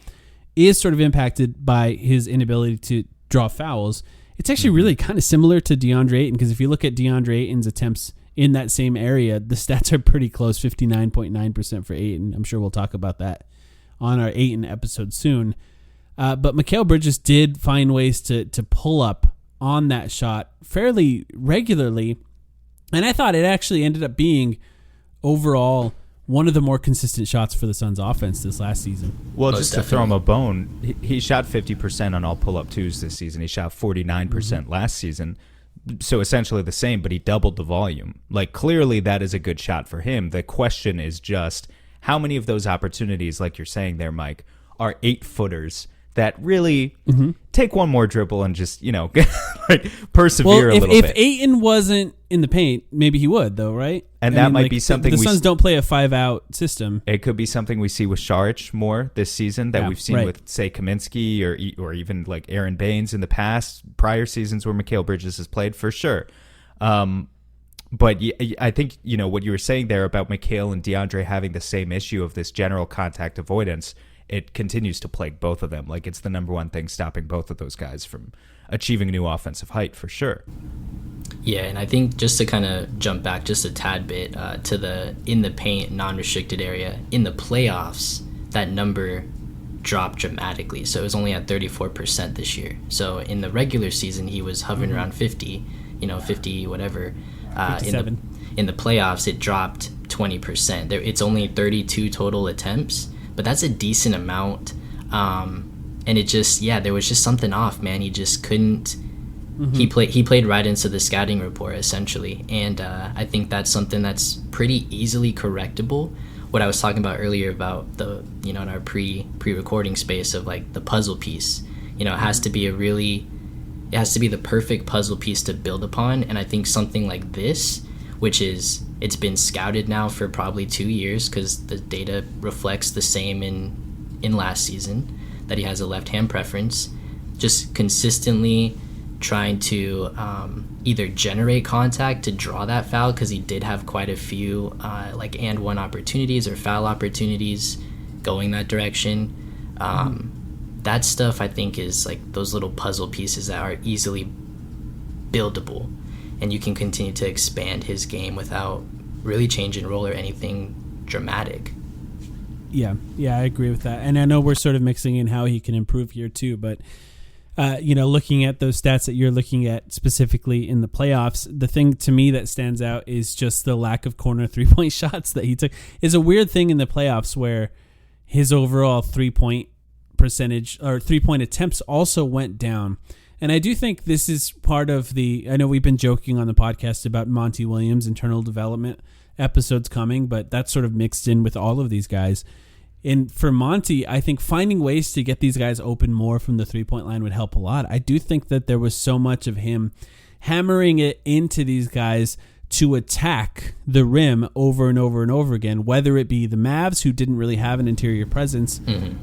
Speaker 1: is sort of impacted by his inability to draw fouls. It's actually really kind of similar to DeAndre Ayton, because if you look at DeAndre Ayton's attempts in that same area, the stats are pretty close, 59.9% for Ayton. I'm sure we'll talk about that on our Ayton episode soon. But Mikal Bridges did find ways to pull up on that shot fairly regularly, and I thought it actually ended up being overall one of the more consistent shots for the Suns offense this last season.
Speaker 2: Well, just to throw him a bone, he shot 50% on all pull-up twos this season. He shot 49% last season, so essentially the same, but he doubled the volume. Clearly that is a good shot for him. The question is just how many of those opportunities, like you're saying there, Mike, are 8-footers that really take one more dribble and just, like persevere a little
Speaker 1: if
Speaker 2: bit.
Speaker 1: If Ayton wasn't in the paint, maybe he would, though, right?
Speaker 2: And that might be something
Speaker 1: the Suns don't play a 5-out system.
Speaker 2: It could be something we see with Saric more this season that we've seen with, say, Kaminsky or even like Aaron Baines in the past, prior seasons where Mikal Bridges has played, for sure. But I think, what you were saying there about Mikal and DeAndre having the same issue of this general contact avoidance, it continues to plague both of them. Like, it's the number one thing stopping both of those guys from achieving new offensive height, for sure.
Speaker 3: Yeah, and I think just to kind of jump back just a tad bit to the in the paint non-restricted area, in the playoffs, that number dropped dramatically. So it was only at 34% this year. So in the regular season, he was hovering around 50, 50 whatever.
Speaker 1: 57.
Speaker 3: In the playoffs, it dropped 20%. It's only 32 total attempts, but that's a decent amount. And it just, there was just something off, man. He just couldn't. He played right into the scouting report, essentially. And I think that's something that's pretty easily correctable. What I was talking about earlier about the, in our pre-recording space of like the puzzle piece, it has to be the perfect puzzle piece to build upon. And I think something like this, which is, it's been scouted now for probably 2 years because the data reflects the same in last season, that he has a left-hand preference, just consistently trying to either generate contact to draw that foul, because he did have quite a few like and one opportunities or foul opportunities going that direction. That stuff I think is like those little puzzle pieces that are easily buildable, and you can continue to expand his game without really changing role or anything dramatic.
Speaker 1: Yeah, I agree with that. And I know we're sort of mixing in how he can improve here too, but looking at those stats that you're looking at specifically in the playoffs, the thing to me that stands out is just the lack of corner 3-point shots that he took. It's a weird thing in the playoffs where his overall 3-point percentage or 3-point attempts also went down. And I do think this is part of I know we've been joking on the podcast about Monty Williams' internal development episodes coming, but that's sort of mixed in with all of these guys. And for Monty, I think finding ways to get these guys open more from the 3-point line would help a lot. I do think that there was so much of him hammering it into these guys to attack the rim over and over and over again, whether it be the Mavs, who didn't really have an interior presence,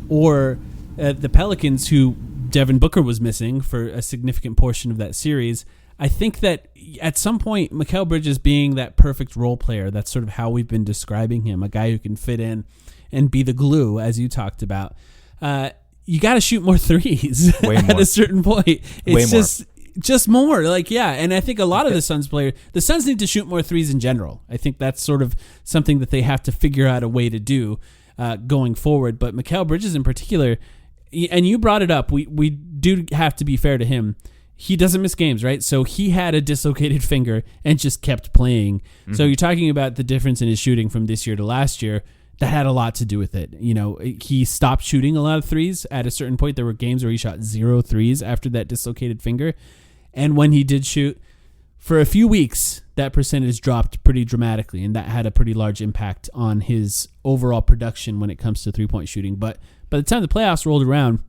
Speaker 1: or the Pelicans, who Devin Booker was missing for a significant portion of that series. I think that at some point, Mikal Bridges being that perfect role player, that's sort of how we've been describing him, a guy who can fit in and be the glue, as you talked about. You got to shoot more threes at a certain point. It's just more. And I think a lot of the Suns need to shoot more threes in general. I think that's sort of something that they have to figure out a way to do going forward. But Mikal Bridges in particular, and you brought it up, we do have to be fair to him. He doesn't miss games, right? So he had a dislocated finger and just kept playing. So you're talking about the difference in his shooting from this year to last year. That had a lot to do with it. He stopped shooting a lot of threes at a certain point. There were games where he shot 0 threes after that dislocated finger. And when he did shoot, for a few weeks, that percentage dropped pretty dramatically, and that had a pretty large impact on his overall production when it comes to 3-point shooting. But by the time the playoffs rolled around,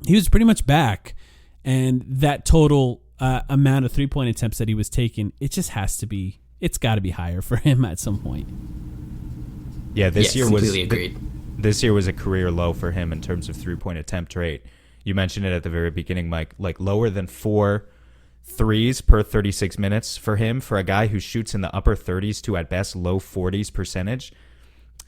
Speaker 1: he was pretty much back. And that total amount of 3-point attempts that he was taking, it's got to be higher for him at some point.
Speaker 2: Yeah, this year was a career low for him in terms of 3-point attempt rate. You mentioned it at the very beginning, Mike, like lower than 4 threes per 36 minutes for him, for a guy who shoots in the upper 30s to at best low 40s percentage,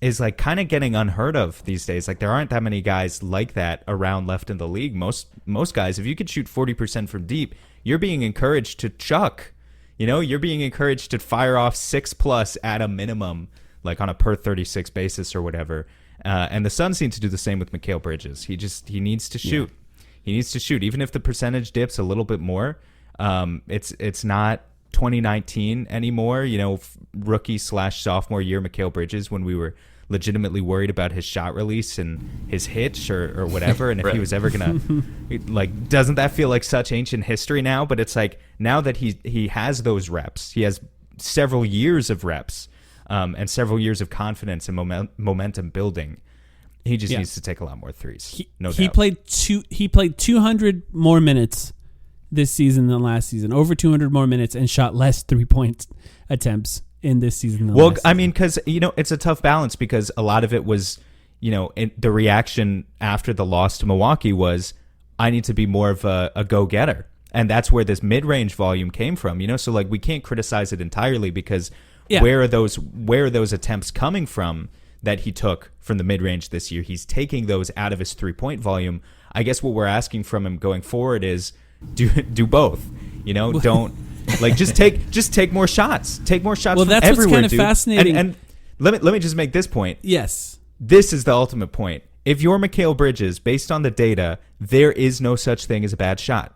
Speaker 2: is like kind of getting unheard of these days. Like there aren't that many guys like that around left in the league. Most guys, if you could shoot 40% from deep, you're being encouraged to chuck. You're being encouraged to fire off 6+ at a minimum, like on a per 36 basis or whatever. And the Suns need to do the same with Mikal Bridges. He needs to shoot. Yeah. He needs to shoot. Even if the percentage dips a little bit more, it's not 2019 anymore, rookie/sophomore year Mikal Bridges, when we were legitimately worried about his shot release and his hitch or whatever. And if he was ever going to, doesn't that feel like such ancient history now? But it's like, now that he has those reps, he has several years of reps, and several years of confidence and momentum building. He just needs to take a lot more threes.
Speaker 1: He played 200 more minutes this season than last season, over 200 more minutes, and shot less 3-point attempts in this season than last season.
Speaker 2: I mean, because, it's a tough balance because a lot of it was, the reaction after the loss to Milwaukee was, I need to be more of a go-getter. And that's where this mid-range volume came from, So, we can't criticize it entirely because where are those attempts coming from that he took from the mid-range this year? He's taking those out of his 3-point volume. I guess what we're asking from him going forward is do both. Don't just take more shots. Take more shots.
Speaker 1: Well,
Speaker 2: from
Speaker 1: that's
Speaker 2: everywhere,
Speaker 1: what's kind of fascinating.
Speaker 2: And let me just make this point.
Speaker 1: Yes,
Speaker 2: this is the ultimate point. If you're Mikal Bridges, based on the data, there is no such thing as a bad shot.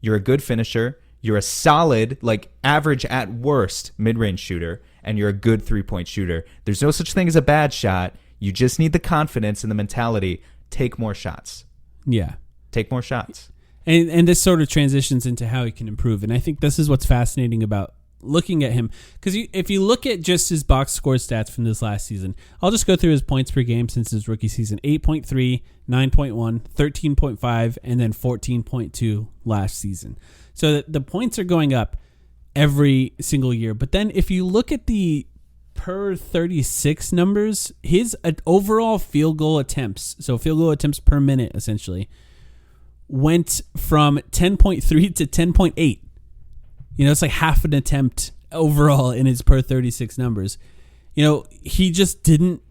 Speaker 2: You're a good finisher. You're a solid, average at worst mid-range shooter, and you're a good 3-point shooter. There's no such thing as a bad shot. You just need the confidence and the mentality. Take more shots.
Speaker 1: Yeah.
Speaker 2: Take more shots.
Speaker 1: And this sort of transitions into how he can improve. And I think this is what's fascinating about looking at him. Because if you look at just his box score stats from this last season, I'll just go through his points per game since his rookie season. 8.3, 9.1, 13.5, and then 14.2 last season. So the points are going up every single year. But then if you look at the per 36 numbers, his overall field goal attempts, so field goal attempts per minute essentially, went from 10.3 to 10.8. It's like half an attempt overall in his per 36 numbers. He just didn't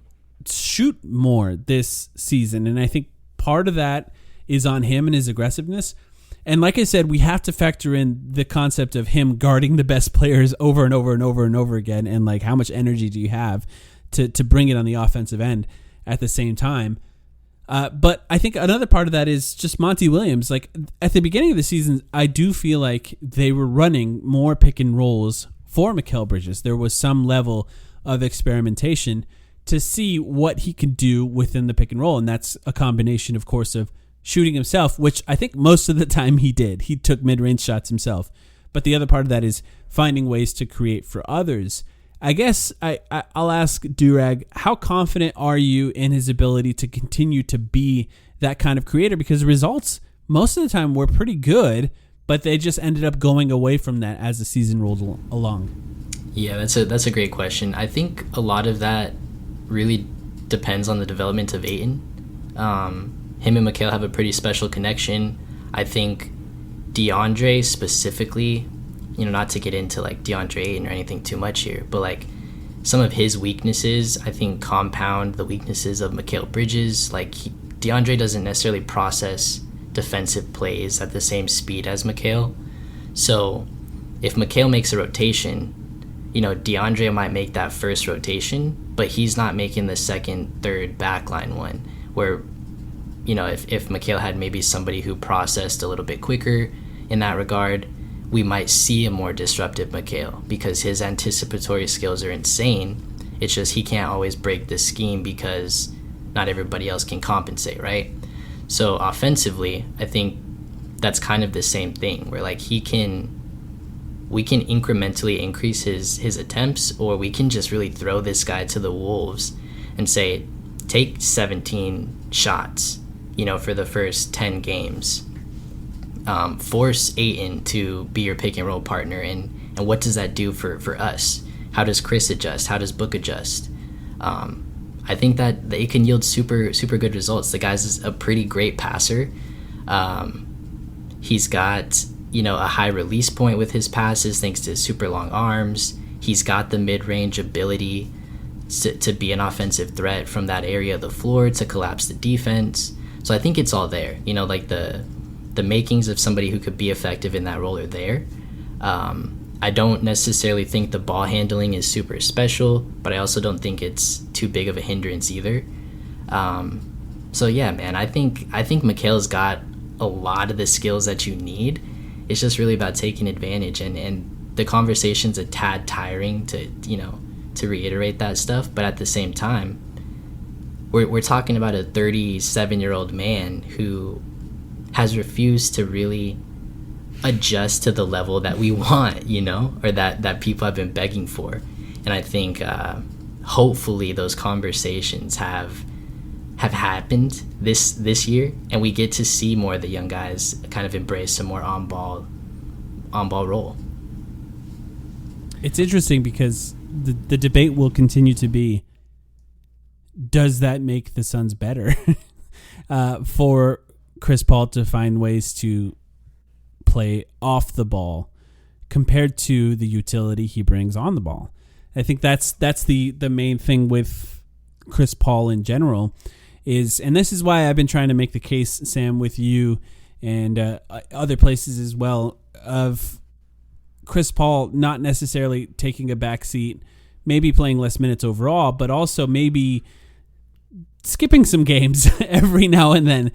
Speaker 1: shoot more this season. And I think part of that is on him and his aggressiveness. And like I said, we have to factor in the concept of him guarding the best players over and over and over and over again. And how much energy do you have to bring it on the offensive end at the same time? But I think another part of that is just Monty Williams. At the beginning of the season, I do feel like they were running more pick and rolls for Mikal Bridges. There was some level of experimentation to see what he could do within the pick and roll. And that's a combination, of course, of shooting himself, which I think most of the time he did. He took mid-range shots himself. But the other part of that is finding ways to create for others. I guess I'll ask Durag, how confident are you in his ability to continue to be that kind of creator? Because the results most of the time were pretty good, but they just ended up going away from that as the season rolled along.
Speaker 3: Yeah, that's a great question. I think a lot of that really depends on the development of Ayton. Him and Mikal have a pretty special connection. I think DeAndre specifically, not to get into DeAndre Ayton or anything too much here, but some of his weaknesses, I think, compound the weaknesses of Mikal Bridges. DeAndre doesn't necessarily process defensive plays at the same speed as Mikal. So if Mikal makes a rotation, DeAndre might make that first rotation, but he's not making the second, third backline one where, if Mikal had maybe somebody who processed a little bit quicker in that regard, we might see a more disruptive Mikal because his anticipatory skills are insane. It's just he can't always break the scheme because not everybody else can compensate, right? So offensively, I think that's kind of the same thing where we can incrementally increase his attempts, or we can just really throw this guy to the wolves and say, take 17 shots, for the first 10 games. Force Ayton to be your pick and roll partner, and what does that do for us? How does Chris adjust? How does Book adjust? I think that it can yield super good results. The guy's a pretty great passer. He's got a high release point with his passes thanks to his super long arms. He's got the mid-range ability to be an offensive threat from that area of the floor to collapse the defense. So I think it's all there. The makings of somebody who could be effective in that role are there. I don't necessarily think the ball handling is super special, but I also don't think it's too big of a hindrance either. So yeah, man, I think Mikal's got a lot of the skills that you need. It's just really about taking advantage, and the conversation's a tad tiring to reiterate that stuff, but at the same time, we're talking about a 37-year-old man who has refused to really adjust to the level that we want, or that people have been begging for. And I think hopefully those conversations have have happened this year, and we get to see more of the young guys kind of embrace some more on ball role.
Speaker 1: It's interesting because the debate will continue to be, does that make the Suns better for Chris Paul to find ways to play off the ball compared to the utility he brings on the ball? I think that's the main thing with Chris Paul in general is, and this is why I've been trying to make the case, Sam, with you and other places as well, of Chris Paul not necessarily taking a back seat, maybe playing less minutes overall, but also maybe skipping some games every now and then.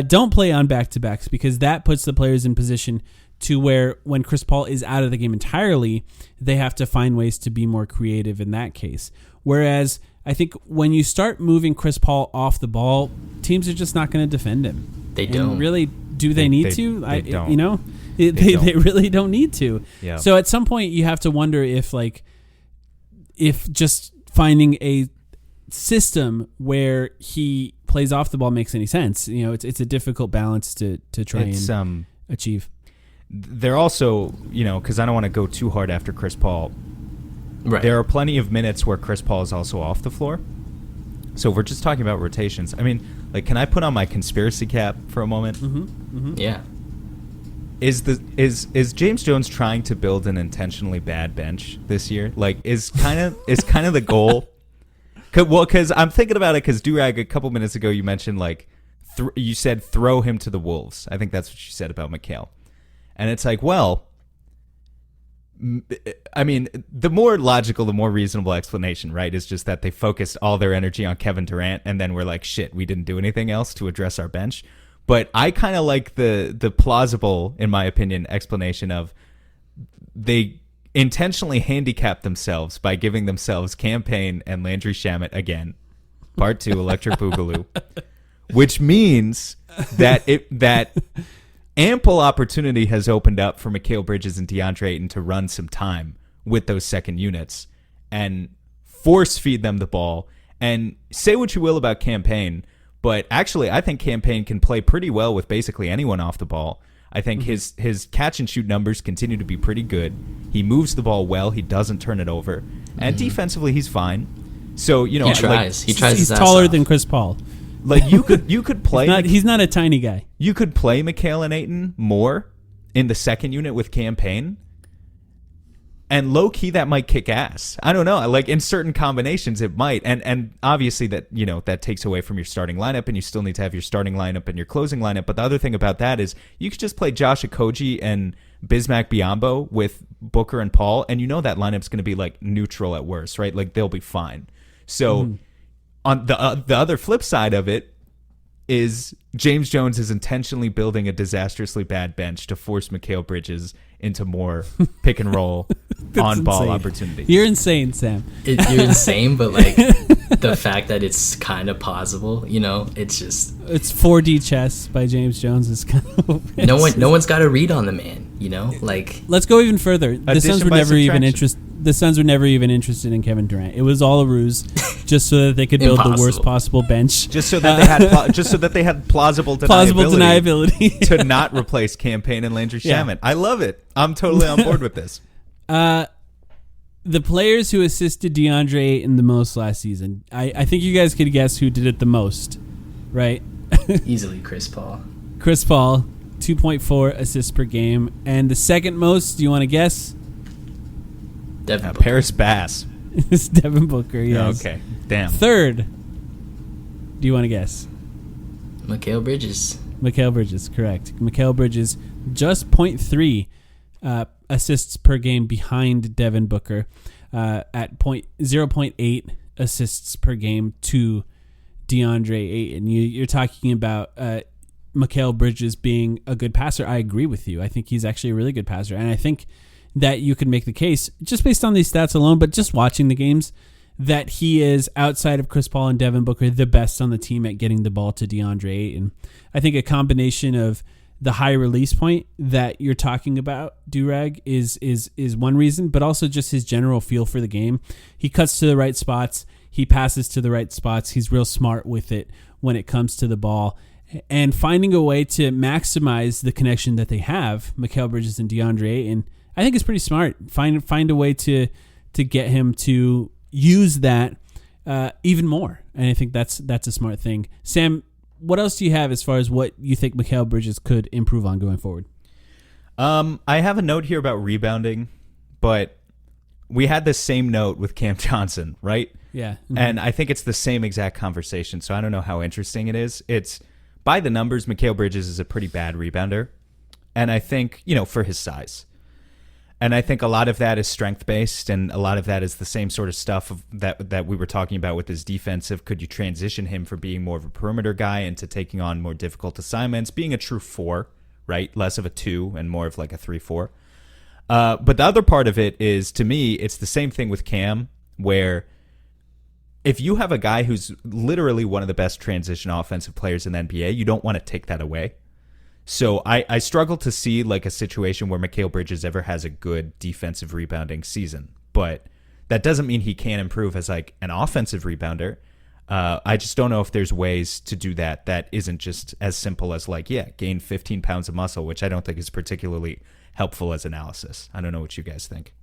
Speaker 1: Don't play on back-to-backs, because that puts the players in position to where when Chris Paul is out of the game entirely, they have to find ways to be more creative in that case. Whereas I think when you start moving Chris Paul off the ball, teams are just not going to defend him.
Speaker 3: They don't.
Speaker 1: And really, do they need to?
Speaker 2: They don't.
Speaker 1: You know, they really don't need to.
Speaker 2: Yeah.
Speaker 1: So at some point, you have to wonder if just finding a system where he plays off the ball makes any sense. You know, it's a difficult balance to try and achieve.
Speaker 2: They're also, you know, because I don't want to go too hard after Chris Paul.
Speaker 3: Right.
Speaker 2: There are plenty of minutes where Chris Paul is also off the floor. So if we're just talking about rotations, I mean, like, can I put on my conspiracy cap for a moment?
Speaker 1: Mm-hmm. Mm-hmm.
Speaker 3: Yeah.
Speaker 2: Is James Jones trying to build an intentionally bad bench this year? Like, is kind of the goal? Because I'm thinking about it. Because Durag, a couple minutes ago, you mentioned like you said throw him to the wolves. I think that's what you said about Mikal. And it's like, well, I mean, the more logical, the more reasonable explanation, right, is just that they focused all their energy on Kevin Durant, and then we're like, shit, we didn't do anything else to address our bench. But I kind of like the plausible, in my opinion, explanation of they intentionally handicapped themselves by giving themselves Campaign and Landry Shamet again, Part 2, Electric Boogaloo, which means that ample opportunity has opened up for Mikal Bridges and DeAndre Ayton to run some time with those second units and force feed them the ball. And say what you will about Campaign, but actually I think Campaign can play pretty well with basically anyone off the ball. I think his catch and shoot numbers continue to be pretty good. He moves the ball well. He doesn't turn it over. And defensively, he's fine. So, you know,
Speaker 3: he tries. He tries.
Speaker 1: He's
Speaker 3: his ass
Speaker 1: taller
Speaker 3: off.
Speaker 1: than Chris Paul.
Speaker 2: Like you could play.
Speaker 1: He's not a tiny guy.
Speaker 2: You could play Mikal and Ayton more in the second unit with Campaign, and low key that might kick ass. I don't know. Like in certain combinations, it might, and obviously that, you know, that takes away from your starting lineup, and you still need to have your starting lineup and your closing lineup. But the other thing about that is you could just play Josh Okogie and Bismack Biyombo with Booker and Paul, and you know that lineup's going to be like neutral at worst, right? Like they'll be fine. So. On the other flip side of it is James Jones is intentionally building a disastrously bad bench to force Mikal Bridges into more pick and roll on ball opportunities.
Speaker 1: You're insane, Sam.
Speaker 3: You're insane, but like the fact that it's kind of possible, you know, it's
Speaker 1: 4D chess by James Jones is kind of
Speaker 3: no one's got a read on the man, you know. Like
Speaker 1: let's go even further. The Suns were never even interested. The Suns were never even interested in Kevin Durant. It was all a ruse, just so that they could build the worst possible bench.
Speaker 2: Just so that they had plausible deniability to not replace Campaign and Landry Shamet. I love it. I'm totally on board with this.
Speaker 1: The players who assisted DeAndre Ayton the most last season, I think you guys could guess who did it the most, right?
Speaker 3: Easily Chris Paul.
Speaker 1: Chris Paul, 2.4 assists per game. And the second most, do you want to guess?
Speaker 3: Devin Booker.
Speaker 2: Paris Bass.
Speaker 1: It's Devin Booker, yes.
Speaker 2: Okay, damn.
Speaker 1: Third, do you want to guess?
Speaker 3: Mikal Bridges.
Speaker 1: Mikal Bridges, correct. Mikal Bridges, just 0.3 assists per game behind Devin Booker, at 0.8 assists per game to DeAndre Ayton. You're talking about Mikal Bridges being a good passer. I agree with you. I think he's actually a really good passer, and I think that you could make the case, just based on these stats alone, but just watching the games, that he is, outside of Chris Paul and Devin Booker, the best on the team at getting the ball to DeAndre Ayton. I think a combination of the high release point that you're talking about, Durag, is one reason, but also just his general feel for the game. He cuts to the right spots. He passes to the right spots. He's real smart with it when it comes to the ball, and finding a way to maximize the connection that they have, Mikal Bridges and DeAndre Ayton, I think is pretty smart. Find a way to get him to use that even more, and I think that's a smart thing. Sam, what else do you have as far as what you think Mikal Bridges could improve on going forward?
Speaker 2: I have a note here about rebounding, but we had this same note with Cam Johnson, right?
Speaker 1: Yeah. Mm-hmm.
Speaker 2: And I think it's the same exact conversation, so I don't know how interesting it is. It's, by the numbers, Mikal Bridges is a pretty bad rebounder, and I think, for his size. And I think a lot of that is strength-based, and a lot of that is the same sort of stuff that we were talking about with his defensive. Could you transition him from being more of a perimeter guy into taking on more difficult assignments, being a true 4, right? Less of a 2 and more of like a 3-4. But the other part of it is, to me, it's the same thing with Cam, where if you have a guy who's literally one of the best transition offensive players in the NBA, you don't want to take that away. So I struggle to see like a situation where Mikal Bridges ever has a good defensive rebounding season, but that doesn't mean he can't improve as like an offensive rebounder. I just don't know if there's ways to do that isn't just as simple as like, gain 15 pounds of muscle, which I don't think is particularly helpful as analysis. I don't know what you guys think.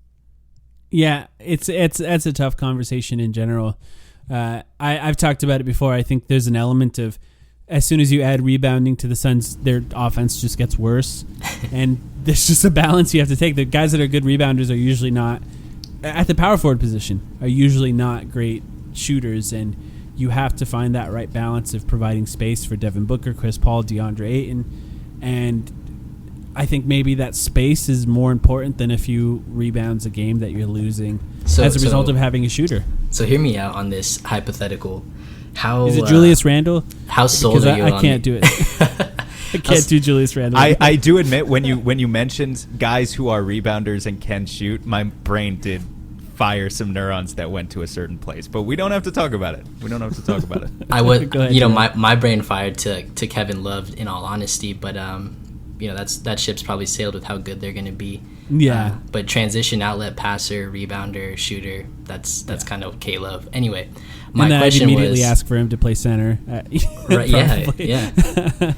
Speaker 2: Yeah,
Speaker 1: it's a tough conversation in general. I've talked about it before. I think there's an element of, as soon as you add rebounding to the Suns, their offense just gets worse. And there's just a balance you have to take. The guys that are good rebounders are usually not, at the power forward position, are usually not great shooters. And you have to find that right balance of providing space for Devin Booker, Chris Paul, DeAndre Ayton. And I think maybe that space is more important than a few rebounds a game that you're losing as a result of having a shooter.
Speaker 3: So hear me out on this hypothetical. How
Speaker 1: is it Julius Randle?
Speaker 3: How sold are you
Speaker 1: I can't do it. I can't do Julius Randle.
Speaker 2: I do admit, when you mentioned guys who are rebounders and can shoot, my brain did fire some neurons that went to a certain place. But we don't have to talk about it.
Speaker 3: I would, ahead, my brain fired to Kevin Love, in all honesty. But that ship's probably sailed with how good they're going to be.
Speaker 1: Yeah.
Speaker 3: But transition, outlet passer, rebounder, shooter, that's kind of K-Love. Anyway, my question
Speaker 1: I'd immediately ask for him to play center.
Speaker 3: Right, yeah.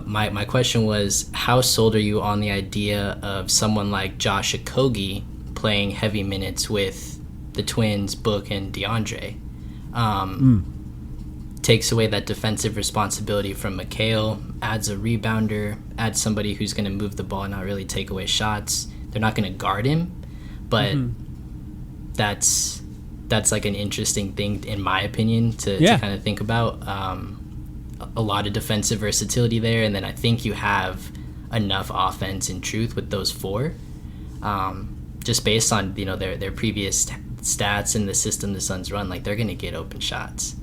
Speaker 3: My question was, how sold are you on the idea of someone like Josh Okogie playing heavy minutes with the twins, Book and DeAndre? Takes away that defensive responsibility from Mikal, adds a rebounder, adds somebody who's going to move the ball and not really take away shots. They're not going to guard him, but that's like an interesting thing, in my opinion, to kind of think about. A lot of defensive versatility there, and then I think you have enough offense in truth with those 4, just based on their previous stats and the system the Suns run. Like, they're going to get open shots.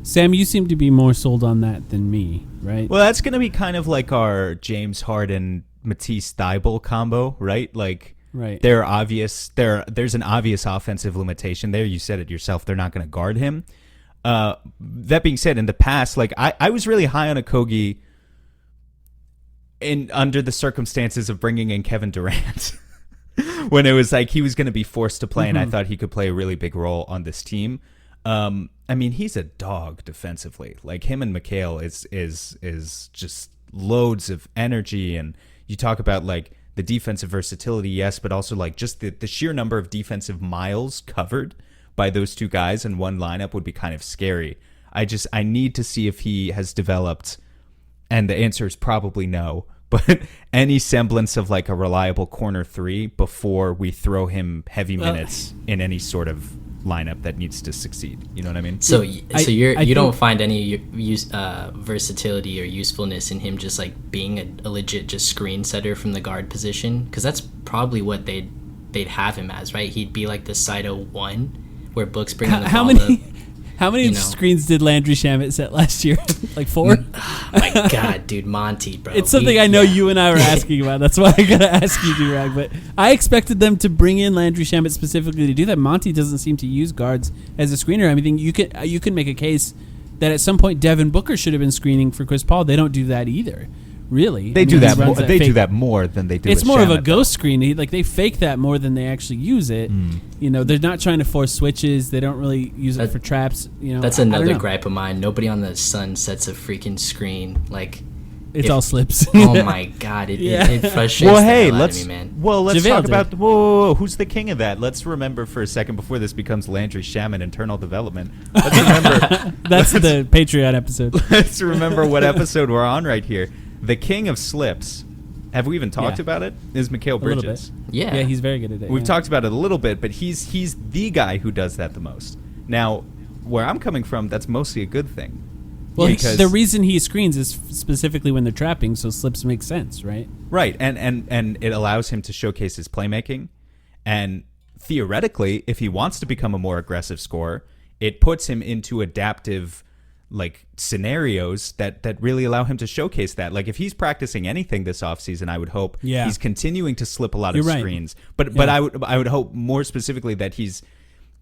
Speaker 1: Sam, you seem to be more sold on that than me, right?
Speaker 2: Well, that's going to be kind of like our James Harden, Matisse Thybulle combo, right? Like,
Speaker 1: right.
Speaker 2: There's an obvious offensive limitation there. You said it yourself. They're not going to guard him. That being said, in the past, like I was really high on Okogie under the circumstances of bringing in Kevin Durant when it was like he was going to be forced to play, and I thought he could play a really big role on this team. I mean, he's a dog defensively. Like, him and Mikal is just loads of energy, and you talk about like the defensive versatility, yes, but also like just the sheer number of defensive miles covered by those two guys in one lineup would be kind of scary. I need to see if he has developed, and the answer is probably no, but any semblance of like a reliable corner 3 before we throw him heavy minutes in any sort of lineup that needs to succeed. You know what I mean?
Speaker 3: So you don't find any versatility or usefulness in him just like being a legit just screen setter from the guard position? Because that's probably what they'd have him as, right? He'd be like the Saito 1, where Book's bringing the ball up.
Speaker 1: How many screens did Landry Shamet set last year? Like 4?
Speaker 3: Oh my God, dude, Monty, bro.
Speaker 1: It's something I know you and I were asking about. That's why I gotta ask you, Durag. But I expected them to bring in Landry Shamet specifically to do that. Monty doesn't seem to use guards as a screener. I mean, you can make a case that at some point Devin Booker should have been screening for Chris Paul. They don't do that either, really.
Speaker 2: They do that more. They do that more than they do.
Speaker 1: It's
Speaker 2: with
Speaker 1: more of a
Speaker 2: Shamet,
Speaker 1: ghost screen. Like they fake that more than they actually use it. You know, they're not trying to force switches. They don't really use it for traps. You know,
Speaker 3: that's another gripe of mine. Nobody on the Sun sets a freaking screen. Like
Speaker 1: it's all slips.
Speaker 3: Oh my god, it frustrates the hell out of me, man.
Speaker 2: Let's talk about whoa, who's the king of that? Let's remember for a second before this becomes Landry Shaman internal development. Let's remember
Speaker 1: that's the Patreon episode.
Speaker 2: Let's remember what episode we're on right here. The king of slips. Have we even talked about it? Is Mikal Bridges?
Speaker 3: Yeah,
Speaker 1: he's very good at it.
Speaker 2: We've talked about it a little bit, but he's the guy who does that the most. Now, where I'm coming from, that's mostly a good thing.
Speaker 1: Well, the reason he screens is specifically when they're trapping, so slips make sense, right?
Speaker 2: Right, and it allows him to showcase his playmaking, and theoretically, if he wants to become a more aggressive scorer, it puts him into adaptive like scenarios that really allow him to showcase that. Like if he's practicing anything this offseason, I would hope he's continuing to slip a lot of screens. But I would hope more specifically that he's,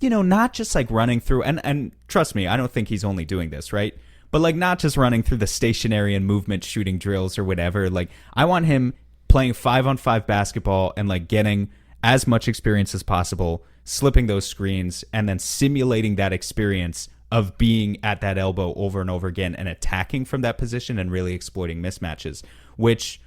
Speaker 2: you know, not just like running through and trust me, I don't think he's only doing this, right? But like not just running through the stationary and movement shooting drills or whatever. Like I want him playing 5-on-5 basketball and like getting as much experience as possible, slipping those screens and then simulating that experience of being at that elbow over and over again and attacking from that position and really exploiting mismatches, which,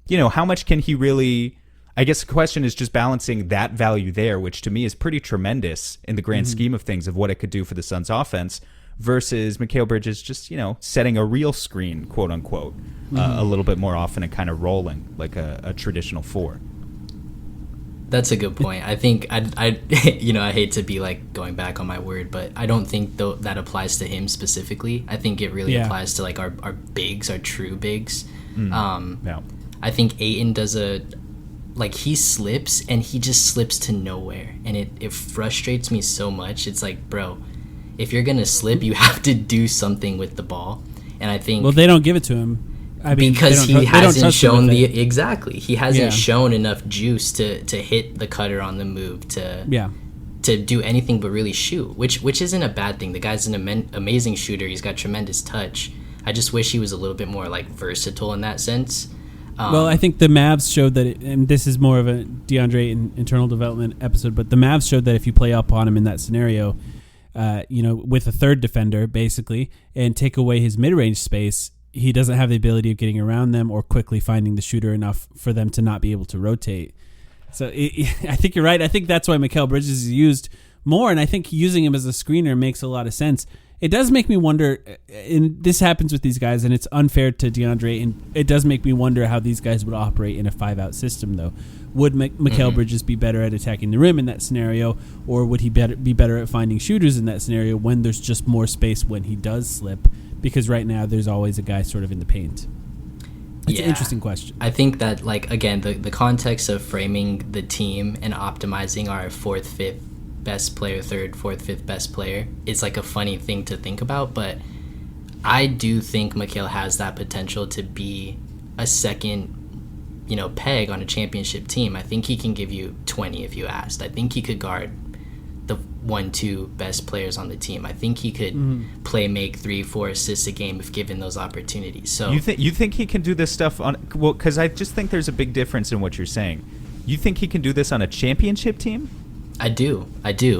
Speaker 2: you know, how much can he really, I guess the question is just balancing that value there, which to me is pretty tremendous in the grand scheme of things of what it could do for the Suns offense versus Mikal Bridges just, you know, setting a real screen, quote unquote, a little bit more often and kind of rolling like a traditional four.
Speaker 3: That's a good point. I think I you know, I hate to be like going back on my word, but I don't think that applies to him specifically. I think it really applies to like our bigs, our true bigs. I think Ayton does he slips and he just slips to nowhere, and it frustrates me so much. It's like, bro, if you're gonna slip, you have to do something with the ball. And I think
Speaker 1: they don't give it to him. I mean,
Speaker 3: because he hasn't shown he hasn't shown enough juice to hit the cutter on the move to do anything but really shoot, which isn't a bad thing. The guy's an amazing shooter. He's got tremendous touch. I just wish he was a little bit more like versatile in that sense.
Speaker 1: Well, I think the Mavs showed that, and this is more of a DeAndre internal development episode, but the Mavs showed that if you play up on him in that scenario, you know, with a third defender basically, and take away his mid-range space, he doesn't have the ability of getting around them or quickly finding the shooter enough for them to not be able to rotate. So I think you're right. I think that's why Mikal Bridges is used more, and I think using him as a screener makes a lot of sense. It does make me wonder, and this happens with these guys, and it's unfair to DeAndre, and it does make me wonder how these guys would operate in a 5-out system, though. Would Mikal Bridges be better at attacking the rim in that scenario, or would he be better at finding shooters in that scenario when there's just more space when he does slip? Because right now there's always a guy sort of in the paint. It's an interesting question.
Speaker 3: I think that, like, again, the context of framing the team and optimizing our 4th, 5th best player, 3rd, 4th, 5th best player is like a funny thing to think about, but I do think Mikal has that potential to be a second, you know, peg on a championship team. I think he can give you 20 if you asked. I think he could guard the 1-2 best players on the team. I think he could make 3-4 assists a game if given those opportunities. So
Speaker 2: you think he can do this stuff on, well, because I just think there's a big difference in what you're saying. You think he can do this on a championship team?
Speaker 3: I do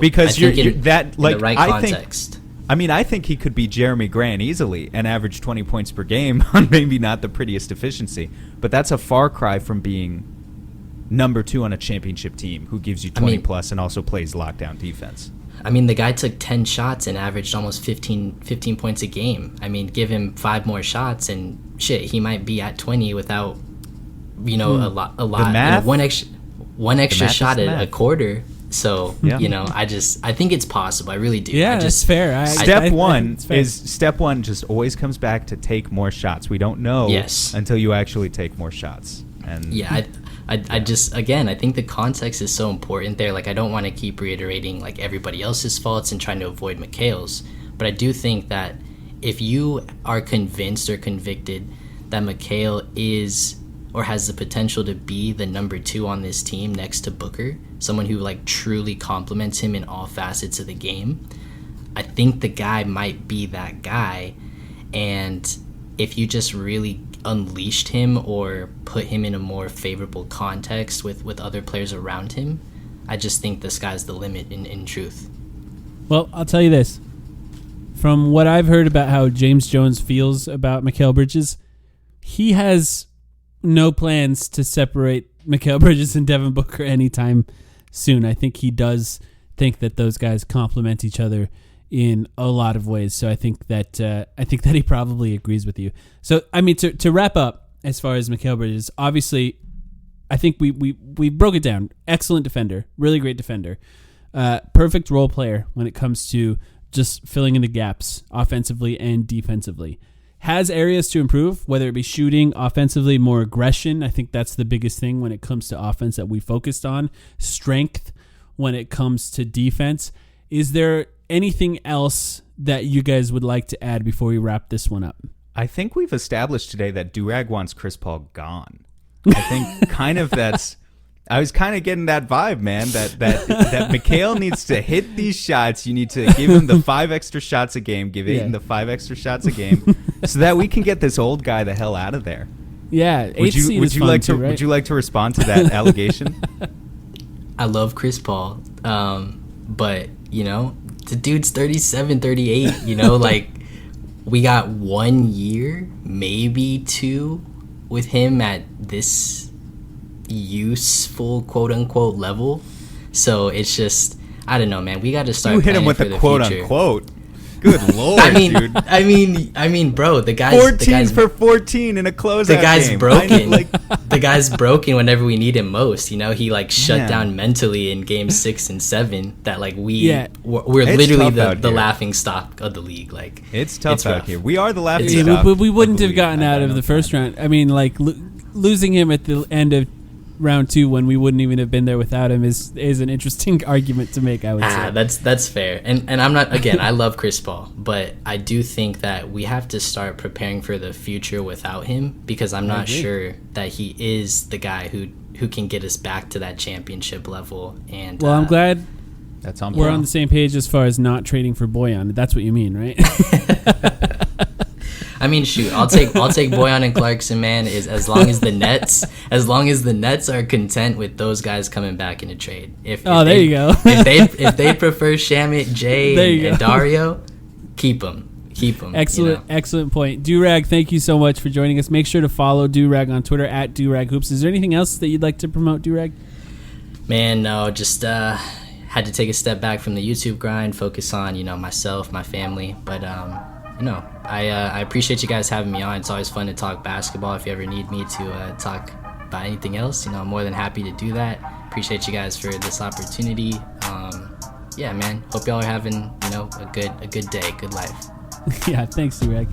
Speaker 2: because you're that like
Speaker 3: in the right context.
Speaker 2: I think he could be Jeremy Grant easily and average 20 points per game on maybe not the prettiest efficiency, but that's a far cry from being number 2 on a championship team who gives you 20 plus and also plays lockdown defense.
Speaker 3: I mean, the guy took 10 shots and averaged almost 15 points a game. I mean, give him 5 more shots and shit, he might be at 20 without, you know, a lot.
Speaker 2: The math,
Speaker 3: you know, one extra shot at a quarter. So, you know, I think it's possible. I really do.
Speaker 1: Yeah, that's fair.
Speaker 2: Step one just always comes back to take more shots. We don't know until you actually take more shots. And
Speaker 3: I just, again, I think the context is so important there. Like, I don't want to keep reiterating like everybody else's faults and trying to avoid Mikal's, but I do think that if you are convinced or convicted that Mikal is or has the potential to be the number 2 on this team next to Booker, someone who like truly complements him in all facets of the game, I think the guy might be that guy. And if you just really unleashed him or put him in a more favorable context with other players around him. I just think the sky's the limit in truth.
Speaker 1: Well, I'll tell you this. From what I've heard about how James Jones feels about Mikal Bridges, he has no plans to separate Mikal Bridges and Devin Booker anytime soon. I think he does think that those guys complement each other in a lot of ways. So I think that he probably agrees with you. So I mean, to wrap up, as far as Mikal Bridges, obviously, I think we broke it down. Excellent defender, really great defender, perfect role player when it comes to just filling in the gaps offensively and defensively. Has areas to improve, whether it be shooting, offensively, more aggression. I think that's the biggest thing when it comes to offense that we focused on. Strength when it comes to defense. Is there anything else that you guys would like to add before we wrap this one up?
Speaker 2: I think we've established today that Durag wants Chris Paul gone. I think kind of that's... I was kind of getting that vibe, man, that Mikal needs to hit these shots. You need to give him the 5 extra shots a game, give Ayton the 5 extra shots a game, so that we can get this old guy the hell out of there.
Speaker 1: Yeah,
Speaker 2: would you like to respond to that allegation?
Speaker 3: I love Chris Paul, but the dude's 37, 38. Like we got 1 year, maybe 2, with him at this useful quote unquote level. So it's just, I don't know, man, we got to start.
Speaker 2: You hit him with the quote unquote. Good lord, dude.
Speaker 3: I mean, bro, the guy's
Speaker 2: 14 for 14 in a closeout.
Speaker 3: The guy's
Speaker 2: game.
Speaker 3: broken. The guy's broken whenever we need him most. He shut down mentally in games 6 and 7. That we're literally the laughing stock of the league. Like
Speaker 2: it's tough out
Speaker 3: rough.
Speaker 2: Here. We are the laughing stock.
Speaker 1: But we wouldn't have gotten out of the first round. I mean, like losing him at the end of round 2 when we wouldn't even have been there without him is an interesting argument to make, I would say.
Speaker 3: That's fair. And I'm not, again, I love Chris Paul, but I do think that we have to start preparing for the future without him, because I'm not sure that he is the guy who can get us back to that championship level. And
Speaker 1: well, I'm glad
Speaker 2: that's on
Speaker 1: we're on the same page as far as not trading for Bojan. That's what you mean, right?
Speaker 3: I mean, shoot, I'll take Bojan and Clarkson, man. As long as the Nets are content with those guys coming back in a trade.
Speaker 1: There you go.
Speaker 3: if they prefer Shamit, Jay, and Dario, keep them.
Speaker 1: Excellent point. Durag, thank you so much for joining us. Make sure to follow Durag on Twitter at DuragHoops. Is there anything else that you'd like to promote, Durag?
Speaker 3: Man, no, just had to take a step back from the YouTube grind, focus on myself, my family, but I appreciate you guys having me on. It's always fun to talk basketball. If you ever need me to talk about anything else, I'm more than happy to do that. Appreciate you guys for this opportunity. Yeah, man. Hope y'all are having a good day, good life.
Speaker 1: Yeah, thanks, Durag.